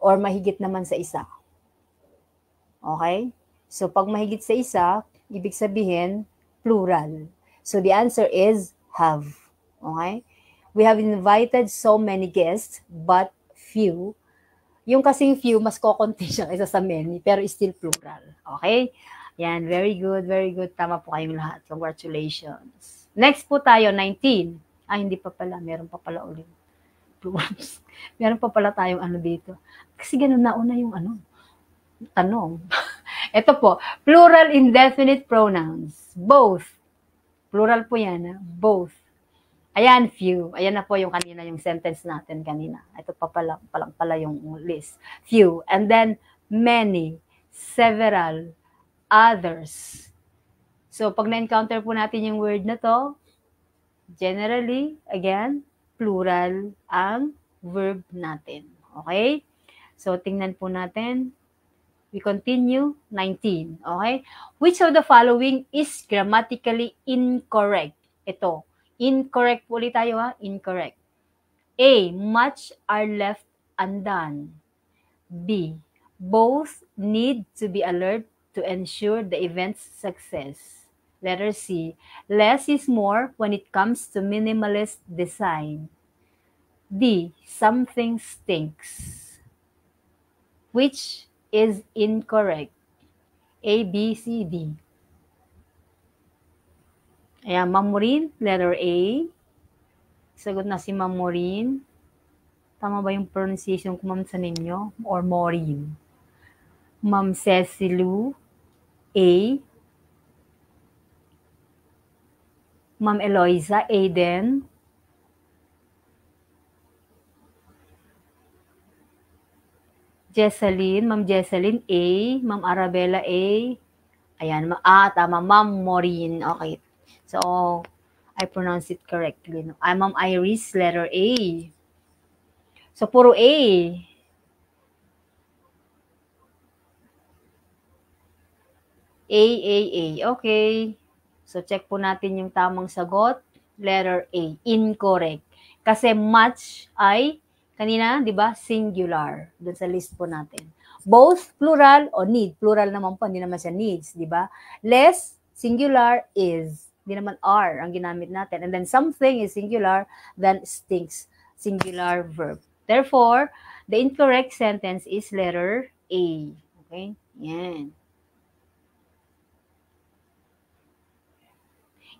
or mahigit naman sa isa. Okay? So, pag mahigit sa isa, ibig sabihin, plural. So, the answer is have. Okay? We have invited so many guests, but few. Yung kasing few, mas kokonti siya kaysa sa many, pero still plural. Okay? Yan, very good, very good. Tama po kayong lahat. Congratulations. Next po tayo, 19. Hindi pa pala. Meron pa pala ulit. Meron pa pala tayong ano dito. Kasi ganun nauna yung tanong. Ito po, plural indefinite pronouns. Both. Plural po yan, both. Ayan, few. Ayan na po yung kanina, yung sentence natin kanina. Ito pa pala yung list. Few. And then, many, several, others. So, pag na-encounter po natin yung word na to, generally, again, plural ang verb natin. Okay? So, tingnan po natin. We continue, 19. Okay? Which of the following is grammatically incorrect? Ito. Incorrect po ulit tayo ha. Incorrect. A. Much are left undone. B. Both need to be alert to ensure the event's success. Letter C. Less is more when it comes to minimalist design. D. Something stinks. Which is incorrect? A, B, C, D. Ayan, Ma'am Maureen, letter A. Sagot na si Ma'am Maureen. Tama ba yung pronunciation ko, Ma'am, sa ninyo? Or Maureen? Ma'am Cecilu, A. Ma'am Eloisa, A din. Jesseline, Ma'am Jesseline, A. Ma'am Arabella, A. Ayan, tama, Ma'am Maureen. Okay. So, I pronounce it correctly. Ma'am Iris, letter A. So, puro A. A. Okay. So, check po natin yung tamang sagot. Letter A. Incorrect. Kasi much ay, kanina, di ba, singular. Doon sa list po natin. Both, plural, o need. Plural naman po, hindi naman siya needs, di ba? Less, singular, is. Hindi naman are ang ginamit natin. And then something is singular, then stinks. Singular verb. Therefore, the incorrect sentence is letter A. Okay? Yan.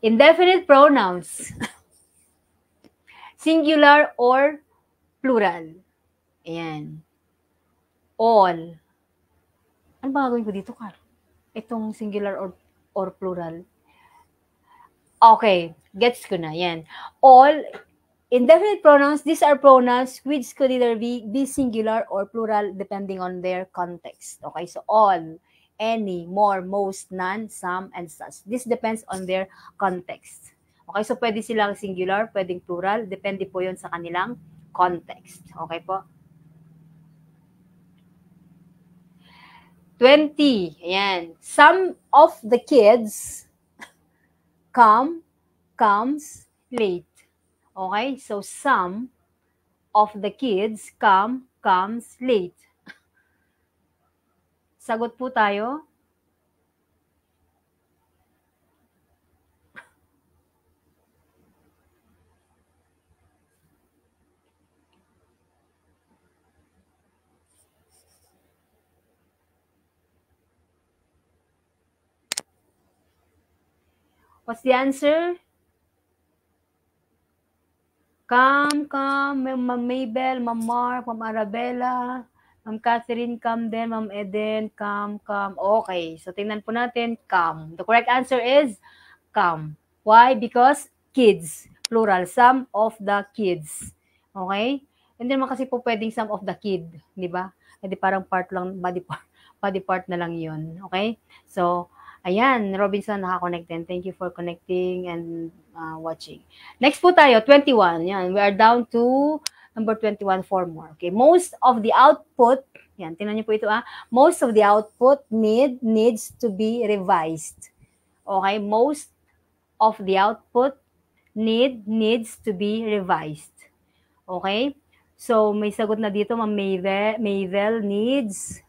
Indefinite pronouns. Singular or plural. Ayan. All. Ano ba gagawin ko dito, Carl? Itong singular or plural. Okay, gets ko na. Yan. All indefinite pronouns, these are pronouns which could either be singular or plural depending on their context. Okay, so all, any, more, most, none, some, and such. This depends on their context. Okay, so pwede silang singular, pwedeng plural, depende po yun sa kanilang context. Okay po? 20. Ayan. Some of the kids comes late. Okay? So, some of the kids comes late. Sagot po tayo. What's the answer? Come, Ma'am Mabel, Ma'am Mark, Ma'am Arabella, Ma'am Catherine, come din, Ma'am Eden, come. Okay, so tingnan po natin, come. The correct answer is come. Why? Because kids, plural, some of the kids. Okay? Hindi naman kasi po pwedeng some of the kid, di ba? Hindi parang part lang, body part na lang yun. Okay? So, ayan, Robinson, nakakonect din. Thank you for connecting and watching. Next po tayo, 21. Yan, we are down to number 21, 4 more. Okay, most of the output, yan, tingnan niyo po ito most of the output needs to be revised. Okay, most of the output needs to be revised. Okay, So, may sagot na dito, Ma'am Mayvel needs.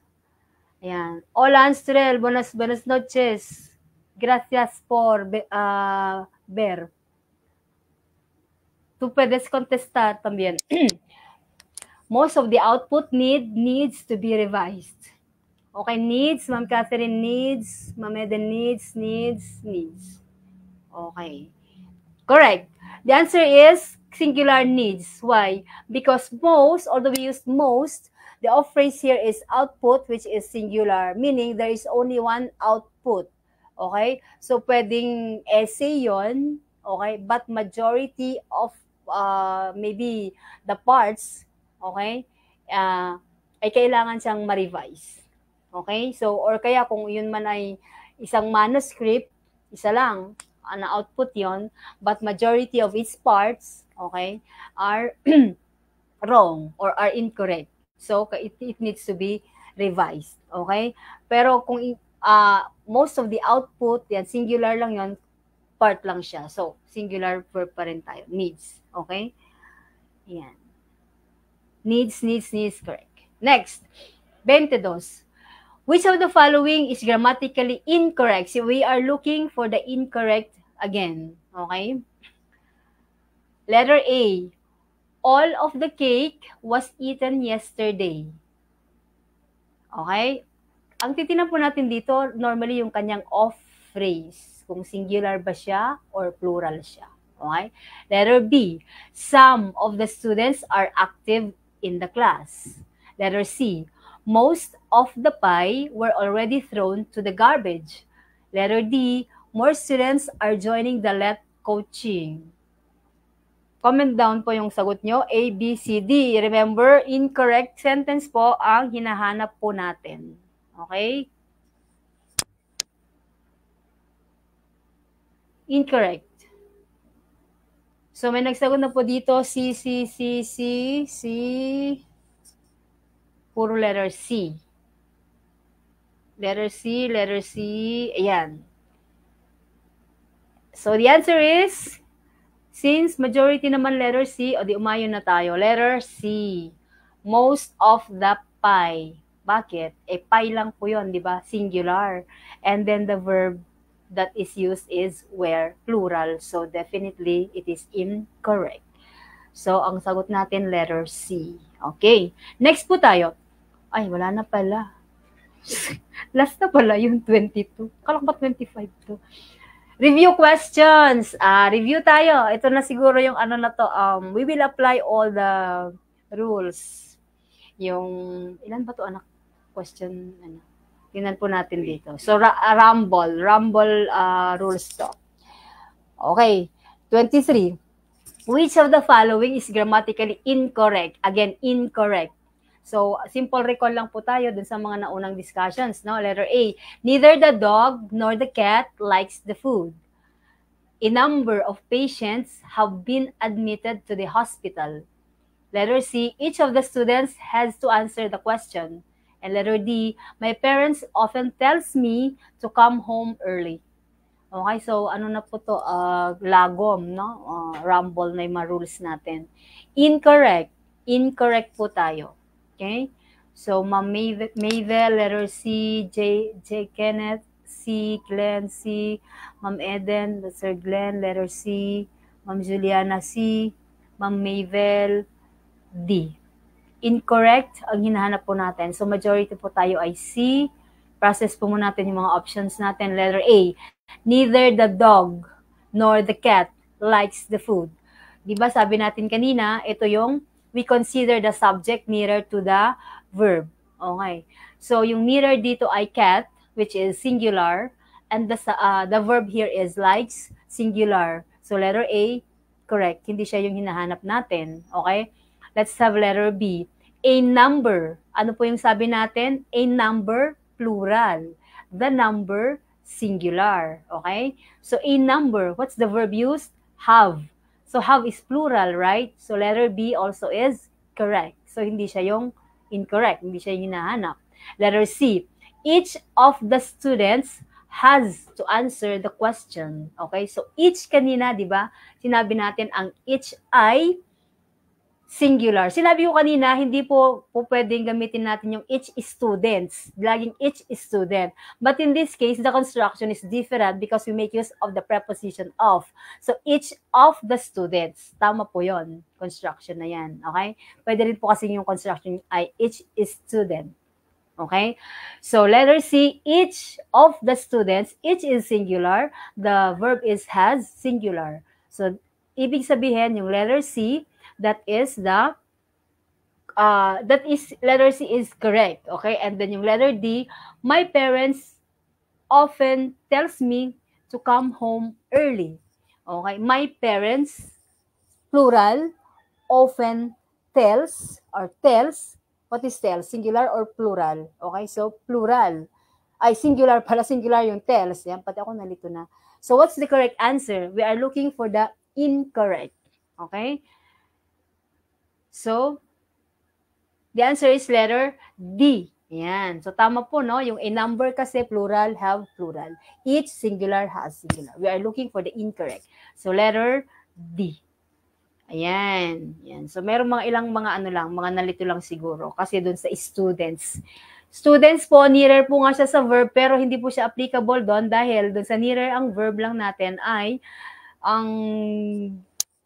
Ayan. Hola, Anstrel. Buenas noches. Gracias por ver. Tú puedes contestar también. Most of the output needs to be revised. Okay, needs, Ma'am Catherine needs, Ma'am Eden needs. Okay. Correct. The answer is singular needs. Why? Because most, although we use most, the off phrase here is output, which is singular, meaning there is only one output. Okay? So, pwedeng essay yon, okay? But majority of maybe the parts, okay, ay kailangan siyang ma-revise. Okay? So, or kaya kung yun man ay isang manuscript, isa lang, na output yon, but majority of its parts, okay, are wrong or are incorrect. So, it needs to be revised. Okay? Pero kung most of the output, yan, singular lang yon, part lang siya. So, singular verb pa rin tayo. Needs. Okay? Yan. Needs, correct. Next, 22. Which of the following is grammatically incorrect? So we are looking for the incorrect again. Okay? Letter A. All of the cake was eaten yesterday. Okay? Ang titinan po natin dito, normally yung kanyang off phrase. Kung singular ba siya or plural siya. Okay? Letter B. Some of the students are active in the class. Letter C. Most of the pie were already thrown to the garbage. Letter D. More students are joining the LET coaching. Comment down po yung sagot nyo. A, B, C, D. Remember, incorrect sentence po ang hinahanap po natin. Okay? Incorrect. So, may nagsagot na po dito. C. Puro letter C. Letter C. Ayan. So, the answer is, since majority naman letter C, o di umayon na tayo. Letter C. Most of the pie. Bakit? Pie lang po yun, di ba? Singular. And then the verb that is used is were, plural. So, definitely, it is incorrect. So, ang sagot natin, letter C. Okay. Next po tayo. Ay, wala na pala. Last na pala yung 22. Kala ko ba 25 to? Review questions. Review tayo. Ito na siguro yung ano na to. We will apply all the rules. Yung, ilan ba to anak? Question, ano? Tingnan po natin dito. So, rumble rules to. Okay. 23. Which of the following is grammatically incorrect? Again, incorrect. So, simple recall lang po tayo dun sa mga naunang discussions. No? Letter A, neither the dog nor the cat likes the food. A number of patients have been admitted to the hospital. Letter C, each of the students has to answer the question. And letter D, my parents often tells me to come home early. Okay, so ano na po to? Lagom, no? Rumble na yung mga rules natin. Incorrect. Incorrect po tayo. Okay? So, Ma'am Mayvel, letter C, J. Kenneth, C, Glenn, C, Ma'am Eden, Sir Glenn, letter C, Ma'am Juliana, C, Ma'am Mayvel, D. Incorrect ang hinahanap po natin. So, majority po tayo ay C. Process po muna natin yung mga options natin. Letter A, neither the dog nor the cat likes the food. Diba sabi natin kanina, ito yung we consider the subject nearer to the verb. Okay. So, yung nearer dito ay cat, which is singular, and the verb here is likes, singular. So, letter A, correct. Hindi siya yung hinahanap natin. Okay? Let's have letter B. A number. Ano po yung sabi natin? A number, plural. The number, singular. Okay? So, a number, what's the verb used? Have. So, have is plural, right? So, letter B also is correct. So, hindi siya yung incorrect. Hindi siya yung hinahanap. Letter C, each of the students has to answer the question. Okay? So, each kanina, di ba? Sinabi natin ang each ay singular. Sinabi ko kanina, hindi po pwedeng gamitin natin yung each students. Laging each student. But in this case, the construction is different because we make use of the preposition of. So, each of the students. Tama po yon, construction na yan. Okay? Pwede rin po kasi yung construction ay each student. Okay? So, letter C, each of the students, each is singular. The verb is has, singular. So, ibig sabihin, yung letter C, letter C is correct. Okay? And then yung letter D, my parents often tells me to come home early. Okay? My parents, plural, often tells, or tells. What is tells? Singular or plural? Okay? So, plural. Ay, singular pala. Singular yung tells. Yan, pati ako nalito na. So, what's the correct answer? We are looking for the incorrect. Okay? So, the answer is letter D. Yan. So, tama po, no? Yung a number kasi, plural, have plural. Each singular has singular. We are looking for the incorrect. So, letter D. Ayan. Yan. So, meron ilang mga nalito lang siguro. Kasi dun sa students. Students po, nearer po nga siya sa verb, pero hindi po siya applicable doon dahil dun sa nearer ang verb lang natin ay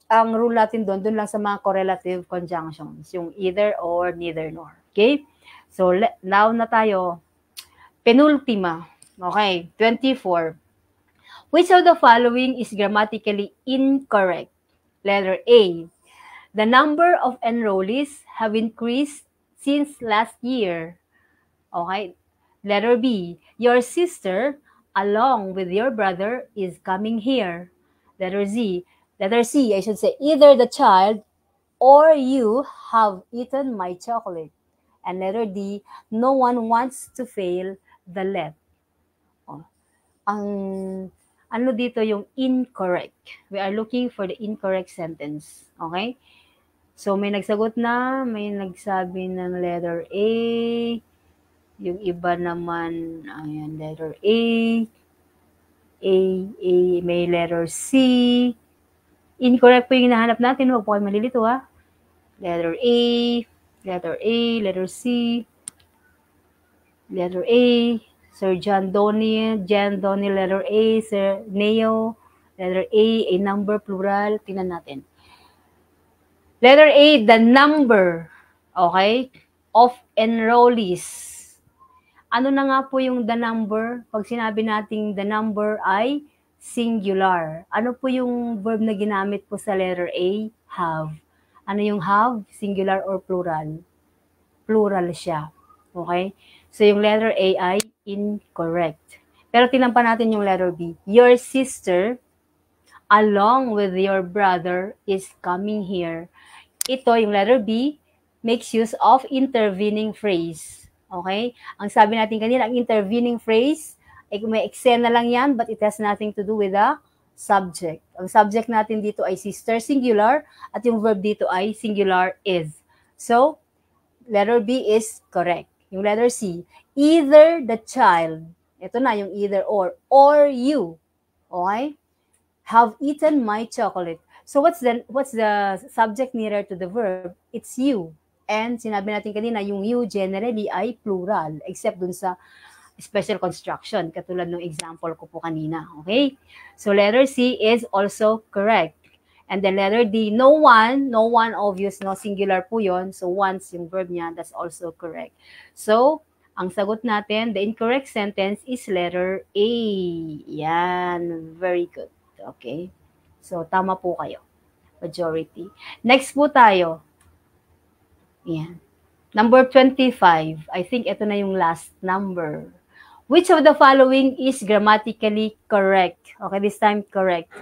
ang rule natin doon lang sa mga correlative conjunctions, yung either or, neither nor. Okay? So, now na tayo. Penultima. Okay, 24. Which of the following is grammatically incorrect? Letter A. The number of enrollees have increased since last year. Okay. Letter B. Your sister, along with your brother, is coming here. Letter C, I should say, either the child or you have eaten my chocolate. And letter D, no one wants to fail the let. Oh. Ano dito yung incorrect? We are looking for the incorrect sentence. Okay? So, may nagsagot na, may nagsabi ng letter A, yung iba naman, ayan, letter A, may letter C. Incorrect po yung hinahanap natin. Huwag po kayo malilito, ha? Letter A, letter C, letter A, Sir John Donnie, letter A, Sir Neo, letter A number, plural. Tingnan natin. Letter A, the number, okay, of enrollees. Ano na nga po yung the number? Pag sinabi nating the number ay singular. Ano po yung verb na ginamit po sa letter A? Have. Ano yung have? Singular or plural? Plural siya. Okay? So, yung letter A ay incorrect. Pero tingnan pa natin yung letter B. Your sister, along with your brother, is coming here. Ito, yung letter B, makes use of intervening phrase. Okay? Ang sabi natin kanina, ang intervening phrase, may eksena lang yan, but it has nothing to do with the subject. Ang subject natin dito ay sister, singular, at yung verb dito ay singular is. So, letter B is correct. Yung letter C, either the child, ito na yung either or you, okay, have eaten my chocolate. So, what's the subject nearer to the verb? It's you. And sinabi natin kanina, yung you generally ay plural, except dun sa special construction, katulad ng example ko po kanina. Okay? So, letter C is also correct. And then letter D, no one, obvious, no, singular po yun. So, once yung verb niya, that's also correct. So, ang sagot natin, the incorrect sentence is letter A. Yan. Very good. Okay? So, tama po kayo. Majority. Next po tayo. Yan. Number 25. I think ito na yung last number. Which of the following is grammatically correct? Okay, this time correct.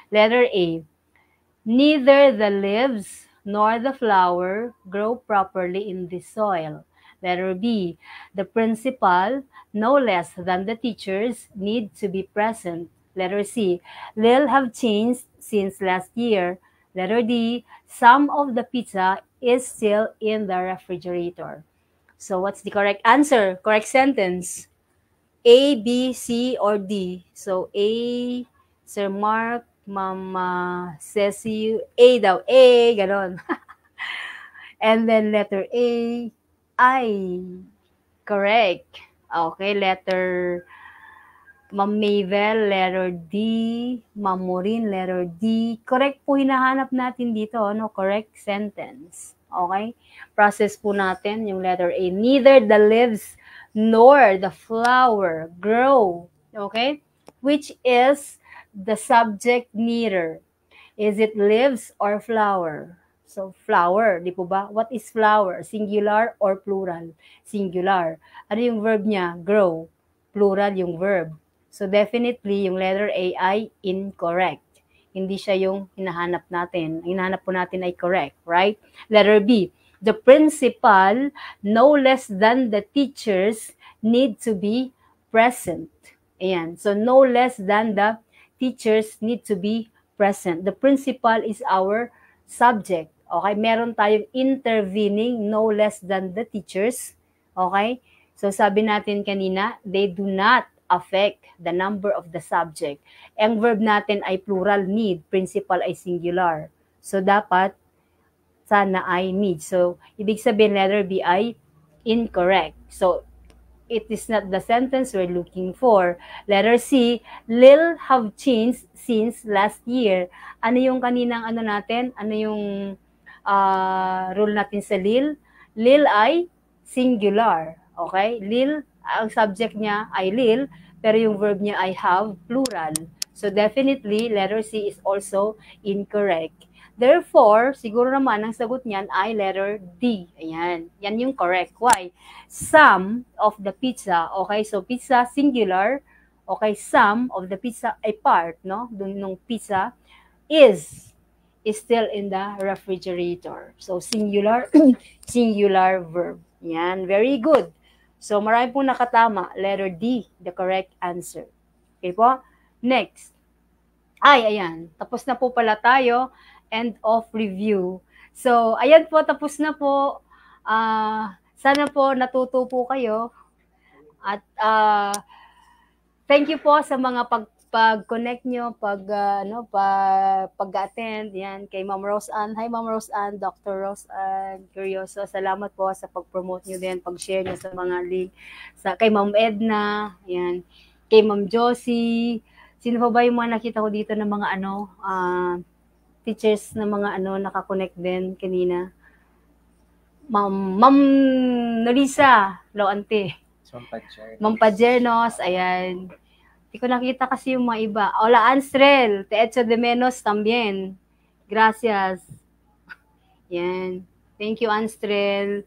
Letter A. Neither the leaves nor the flower grow properly in the soil. Letter B. The principal, no less than the teachers, need to be present. Letter C. They'll have changed since last year. Letter D. Some of the pizza is still in the refrigerator. So what's the correct answer? Correct sentence. A, B, C, or D. So A, Sir Mark, Mama Ceci, A daw. A, ganon. And then letter A, I. Correct. Okay, letter Ma'am Mavel, letter D. Ma'am Maureen, letter D. Correct po hinahanap natin dito, no? Correct sentence. Okay? Process po natin yung letter A. Neither the leaves nor the flower grow. Okay? Which is the subject neither. Is it leaves or flower? So, flower, di po ba? What is flower? Singular or plural? Singular. Ano yung verb niya? Grow. Plural yung verb. So, definitely, yung letter A ay incorrect. Hindi siya yung hinahanap natin. Ang hinahanap po natin ay correct, right? Letter B, the principal, no less than the teachers, need to be present. Ayan. So, no less than the teachers need to be present. The principal is our subject. Okay? Meron tayong intervening no less than the teachers. Okay? So, sabi natin kanina, they do not affect the number of the subject. Ang verb natin ay plural need, principal ay singular. So, dapat sana ay need. So, ibig sabihin letter B ay incorrect. So, it is not the sentence we're looking for. Letter C, Lil have changed since last year. Ano yung kaninang ano natin? Ano yung rule natin sa Lil? Lil ay singular. Okay? Lil, ang subject niya ay Lil, pero yung verb niya ay have, plural. So definitely, letter C is also incorrect. Therefore, siguro naman ang sagot niyan ay letter D. Ayan. Yan yung correct. Why? Some of the pizza. Okay, so pizza singular. Okay, some of the pizza ay part, no? Dun nung pizza is still in the refrigerator. So singular, singular verb. Yan, very good. So marami pong nakatama. Letter D, the correct answer. Okay po? Next. Ay, ayan. Tapos na po pala tayo. End of review. So, ayan po, tapos na po. Sana po natuto po kayo. At thank you po sa mga pag-connect nyo, pag-attend. Yan, kay Ma'am Rose Ann. Hi, Ma'am Rose Ann, Dr. Rose Ann, Curioso. Salamat po sa pag-promote nyo din, pag-share nyo sa mga link. Kay Ma'am Edna, yan. Kay Ma'am Josie. Sino pa ba yung mga nakita ko dito ng mga teachers na mga nakakonect din kanina? Ma'am Norisa Loante. Ma'am Pajernos, ayan. Hindi ko nakita kasi yung mga iba. Hola Anstrel, Teecho de Menos también. Gracias. Yan. Thank you, Anstrel.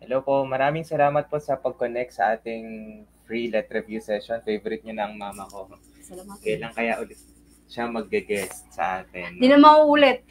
Hello po, maraming salamat po sa pag-connect sa ating free let review session. Favorite niyo na ang mama ko. Salamat. Kailan kaya ulit siya mag-guest sa atin? Di na mauulit.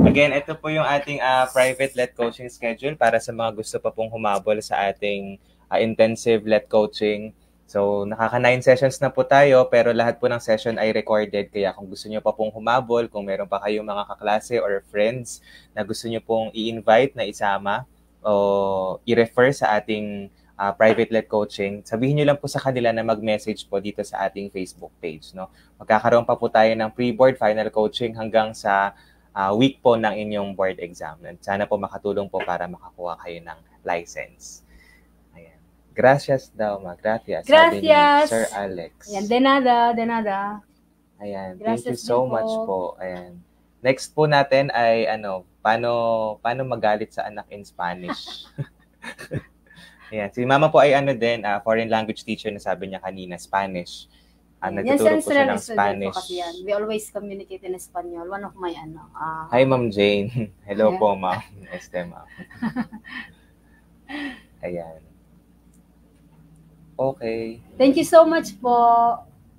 Again, ito po yung ating private let coaching schedule para sa mga gusto pa pong humabol sa ating intensive let coaching. So, nakaka 9 sessions na po tayo, pero lahat po ng session ay recorded. Kaya kung gusto nyo pa pong humabol, kung meron pa kayong mga kaklase or friends na gusto nyo pong i-invite na isama o i-refer sa ating private let coaching, sabihin nyo lang po sa kanila na mag-message po dito sa ating Facebook page. No? Magkakaroon pa po tayo ng pre-board final coaching hanggang sa week po ng inyong board exam. Sana po makatulong po para makakuha kayo ng license. Ayan. Gracias daw, ma. Gracias. Gracias. Sabi ni Sir Alex. Ayan, de nada. Ayan. Gracias. Thank you so much po. Ayan. Next po natin ay paano magalit sa anak in Spanish. Ayan. Si mama po ay foreign language teacher na sabi niya kanina, Spanish. Nagtuturo po siya ng Spanish. We always communicate in Espanol. One of my Hi, Ma'am Jane. Hello po, Ma'am. Ma'am. Ayan. Okay. Thank you so much po.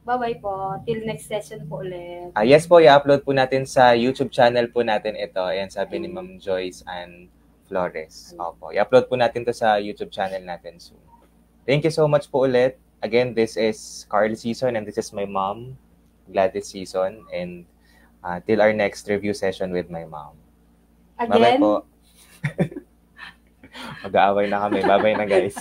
Bye-bye po. Till next session po ulit. Yes po, i-upload po natin sa YouTube channel po natin ito. Ayan, sabi ni Ma'am Joyce and Flores. Opo. I-upload po natin to sa YouTube channel natin soon. Thank you so much po ulit. Again, this is Carl Season and this is my mom, Gladys Season. And till our next review session with my mom. Again? Bye-bye po. Mag-aaway na kami. Bye-bye na, guys.